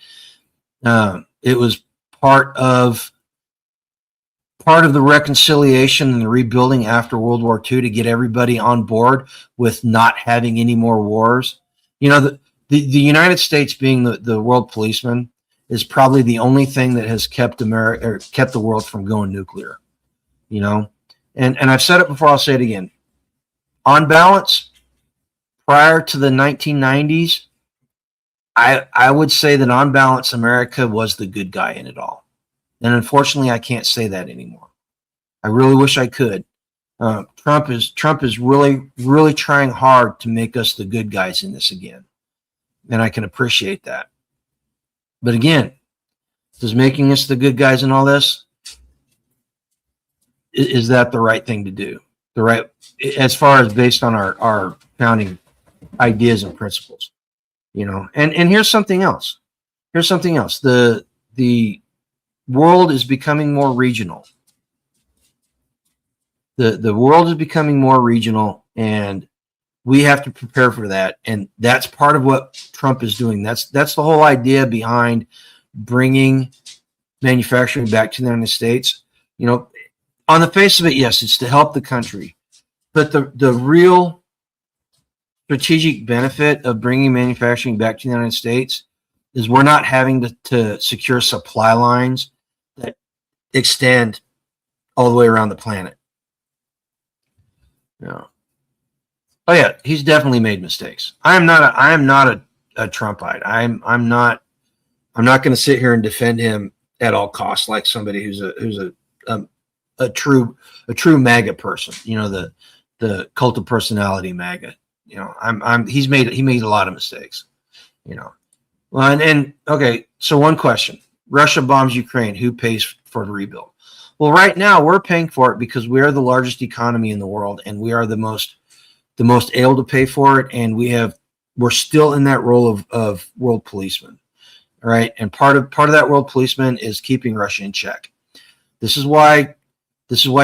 It was part of the reconciliation and the rebuilding after World War II to get everybody on board with not having any more wars. The United States being the world policeman is probably the only thing that has kept the world from going nuclear. And I've said it before, I'll say it again. On balance, prior to the 1990s, I would say that on balance, America was the good guy in it all. And unfortunately, I can't say that anymore. I really wish I could. Trump is really, really trying hard to make us the good guys in this again. And I can appreciate that. But again, does making us the good guys in all this, is that the right thing to do? As far as based on our founding ideas and principles, and here's something else. The world is becoming more regional. The world is becoming more regional, and we have to prepare for that. And that's part of what Trump is doing. That's the whole idea behind bringing manufacturing back to the United States. On the face of it, yes, it's to help the country. But the real strategic benefit of bringing manufacturing back to the United States is we're not having to secure supply lines that extend all the way around the planet. Oh yeah, he's definitely made mistakes. I am not a Trumpite. I'm not going to sit here and defend him at all costs like somebody who's a true MAGA person. The cult of personality MAGA. He made a lot of mistakes. Well, and okay, so one question: Russia bombs Ukraine. Who pays for the rebuild? Well, right now we're paying for it because we are the largest economy in the world, and we are the most able to pay for it, and we're still in that role of world policeman. All right, and part of that world policeman is keeping Russia in check. This is why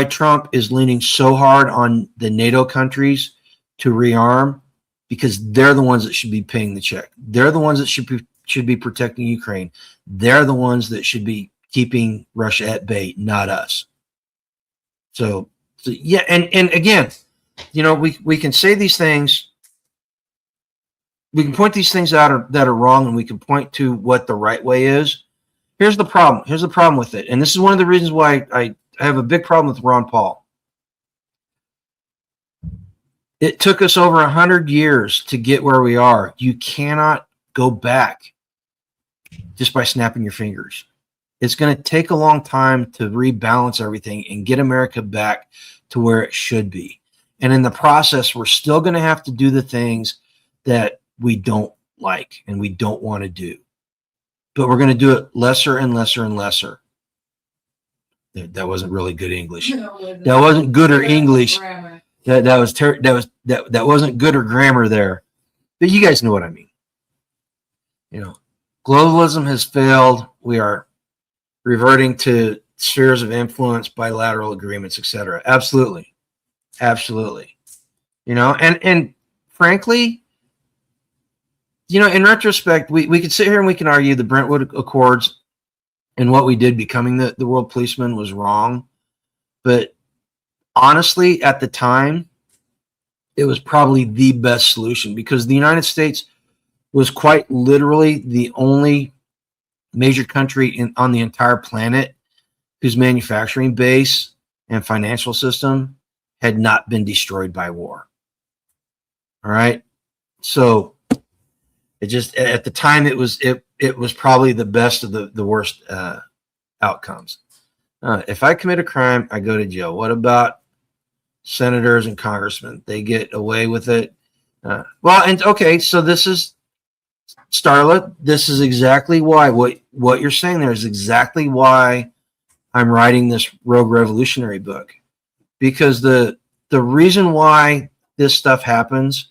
Trump is leaning so hard on the NATO countries to rearm, because they're the ones that should be paying the check. They're the ones that should should be protecting Ukraine. They're the ones that should be keeping Russia at bay, not us. So yeah, and again, we can say these things. We can point these things out that are wrong, and we can point to what the right way is. Here's the problem. Here's the problem with it. And this is one of the reasons why I have a big problem with Ron Paul. It took us over 100 years to get where we are. You cannot go back just by snapping your fingers. It's going to take a long time to rebalance everything and get America back to where it should be. And in the process, we're still going to have to do the things that we don't like and we don't want to do. But we're going to do it lesser and lesser and lesser. That wasn't really good English. That wasn't good or English. That wasn't good or grammar there. But you guys know what I mean. Globalism has failed. We are reverting to spheres of influence, bilateral agreements, etc. Absolutely. Absolutely. And frankly, in retrospect, we could sit here and we can argue the Brentwood Accords and what we did becoming the world policeman was wrong. But honestly, at the time, it was probably the best solution because the United States was quite literally the only major country on the entire planet whose manufacturing base and financial system had not been destroyed by war. All right. So it just, at the time, it was probably the best of the worst outcomes. If I commit a crime, I go to jail. What about senators and congressmen? They get away with it. So this is, Starla, this is exactly why what you're saying there is exactly why I'm writing this Rogue Revolutionary book. Because the reason why this stuff happens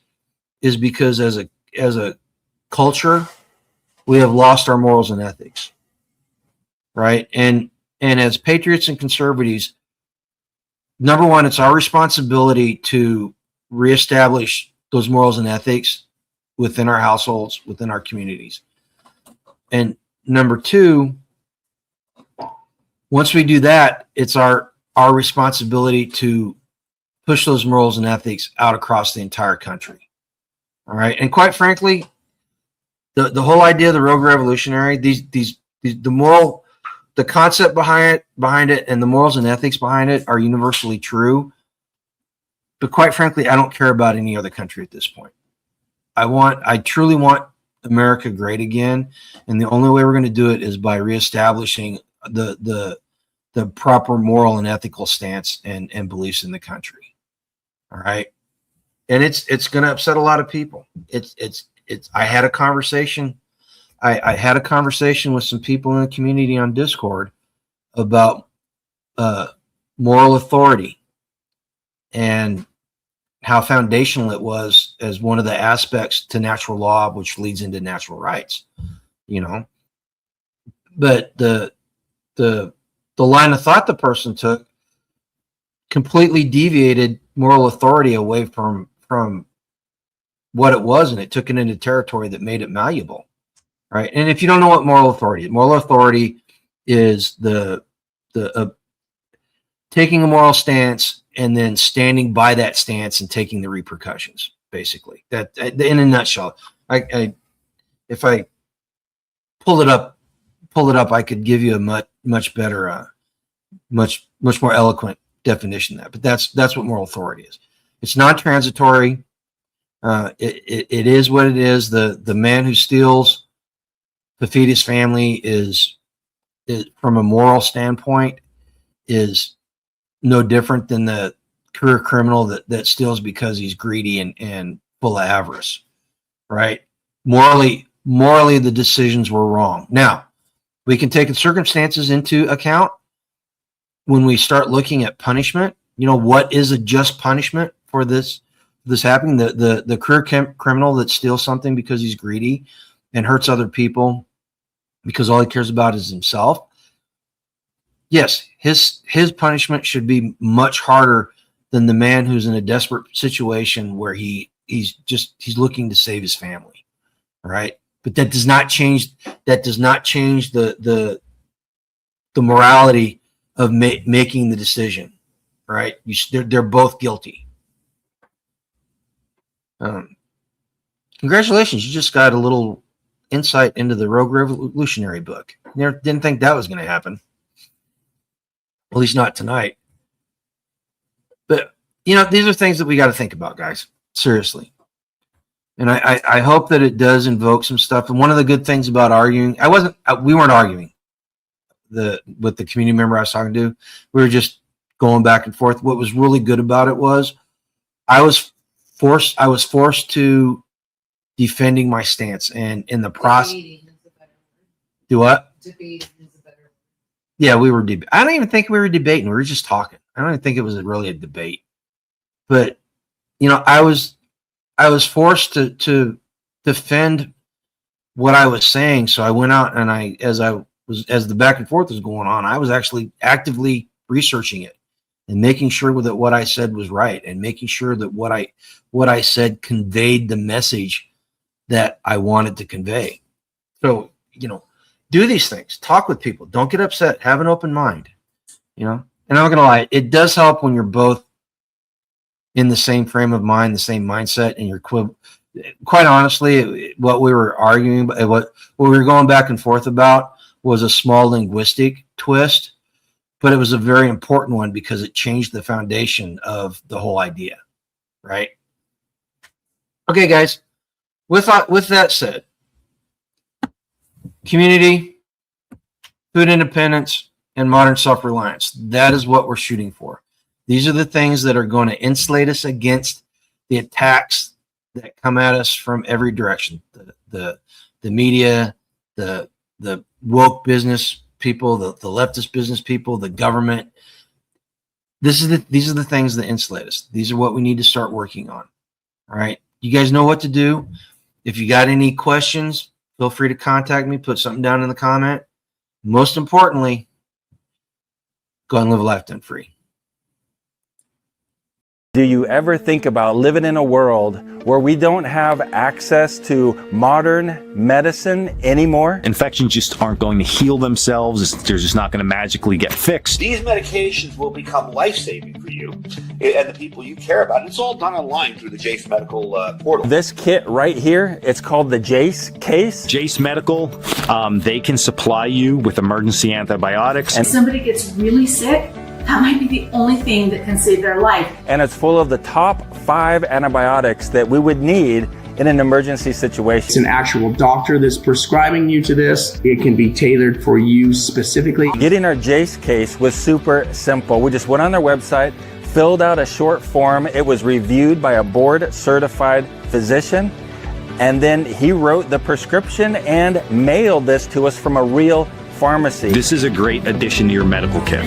is because as a culture, we have lost our morals and ethics. Right? And as patriots and conservatives, number one, it's our responsibility to reestablish those morals and ethics within our households, within our communities. And number two, once we do that, it's our responsibility to push those morals and ethics out across the entire country. All right. And quite frankly, the whole idea of the Rogue Revolutionary, the concept behind it and the morals and ethics behind it are universally true. But quite frankly, I don't care about any other country at this point. I truly want America great again. And the only way we're going to do it is by reestablishing the proper moral and ethical stance and beliefs in the country. All right. And it's going to upset a lot of people. I had a conversation. I had a conversation with some people in the community on Discord about moral authority and how foundational it was as one of the aspects to natural law, which leads into natural rights, But the line of thought the person took completely deviated moral authority away from what it was, and it took it into territory that made it malleable. Right. And if you don't know what moral authority is the taking a moral stance and then standing by that stance and taking the repercussions, basically. That in a nutshell. If I pull it up, I could give you a much better, much more eloquent definition of that. But that's what moral authority is. It's non-transitory. It is what it is. The man who steals to feed his family is from a moral standpoint is no different than the career criminal that steals because he's greedy and full of avarice, right? Morally, the decisions were wrong. Now, we can take the circumstances into account when we start looking at punishment. What is a just punishment for this happening? The career criminal that steals something because he's greedy and hurts other people because all he cares about is himself. Yes, his punishment should be much harder than the man who's in a desperate situation where he's looking to save his family. All right. but that does not change the morality of making the decision, right? They're both guilty. Congratulations, you just got a little insight into the Rogue Revolutionary book. Didn't think that was going to happen. At least not tonight. But, these are things that we got to think about, guys. Seriously. And I hope that it does invoke some stuff. And one of the good things about arguing, we weren't arguing with the community member I was talking to. We were just going back and forth. What was really good about it was I was forced to defending my stance, and in the process, do what? Debating is a better word. Yeah, we were I don't even think we were debating. We were just talking. I don't even think it was really a debate. But I was forced to defend what I was saying. So I went out and as the back and forth was going on, I was actually actively researching it and making sure that what I said was right, and making sure that what I said conveyed the message that I wanted to convey. So, do these things, talk with people, don't get upset, have an open mind, and I'm not going to lie, it does help when you're both in the same frame of mind, the same mindset, and you're quite honestly, what we were arguing, what we were going back and forth about was a small linguistic twist, but it was a very important one because it changed the foundation of the whole idea, right? Okay, guys, with that said, community, food independence, and modern self-reliance, that is what we're shooting for. These are the things that are going to insulate us against the attacks that come at us from every direction. The media, the woke business people, the leftist business people, the government. These are the things that insulate us. These are what we need to start working on. All right. You guys know what to do. If you got any questions, feel free to contact me, put something down in the comment. Most importantly, go and live a life debt free. Do you ever think about living in a world where we don't have access to modern medicine anymore? Infections just aren't going to heal themselves. They're just not going to magically get fixed. These medications will become life-saving for you and the people you care about. It's all done online through the Jace Medical portal. This kit right here, it's called the Jace case. Jace Medical, they can supply you with emergency antibiotics. If somebody gets really sick, that might be the only thing that can save their life. And it's full of the top 5 antibiotics that we would need in an emergency situation. It's an actual doctor that's prescribing you to this. It can be tailored for you specifically. Getting our Jace case was super simple. We just went on their website, filled out a short form. It was reviewed by a board-certified physician, and then he wrote the prescription and mailed this to us from a real pharmacy. This is a great addition to your medical kit.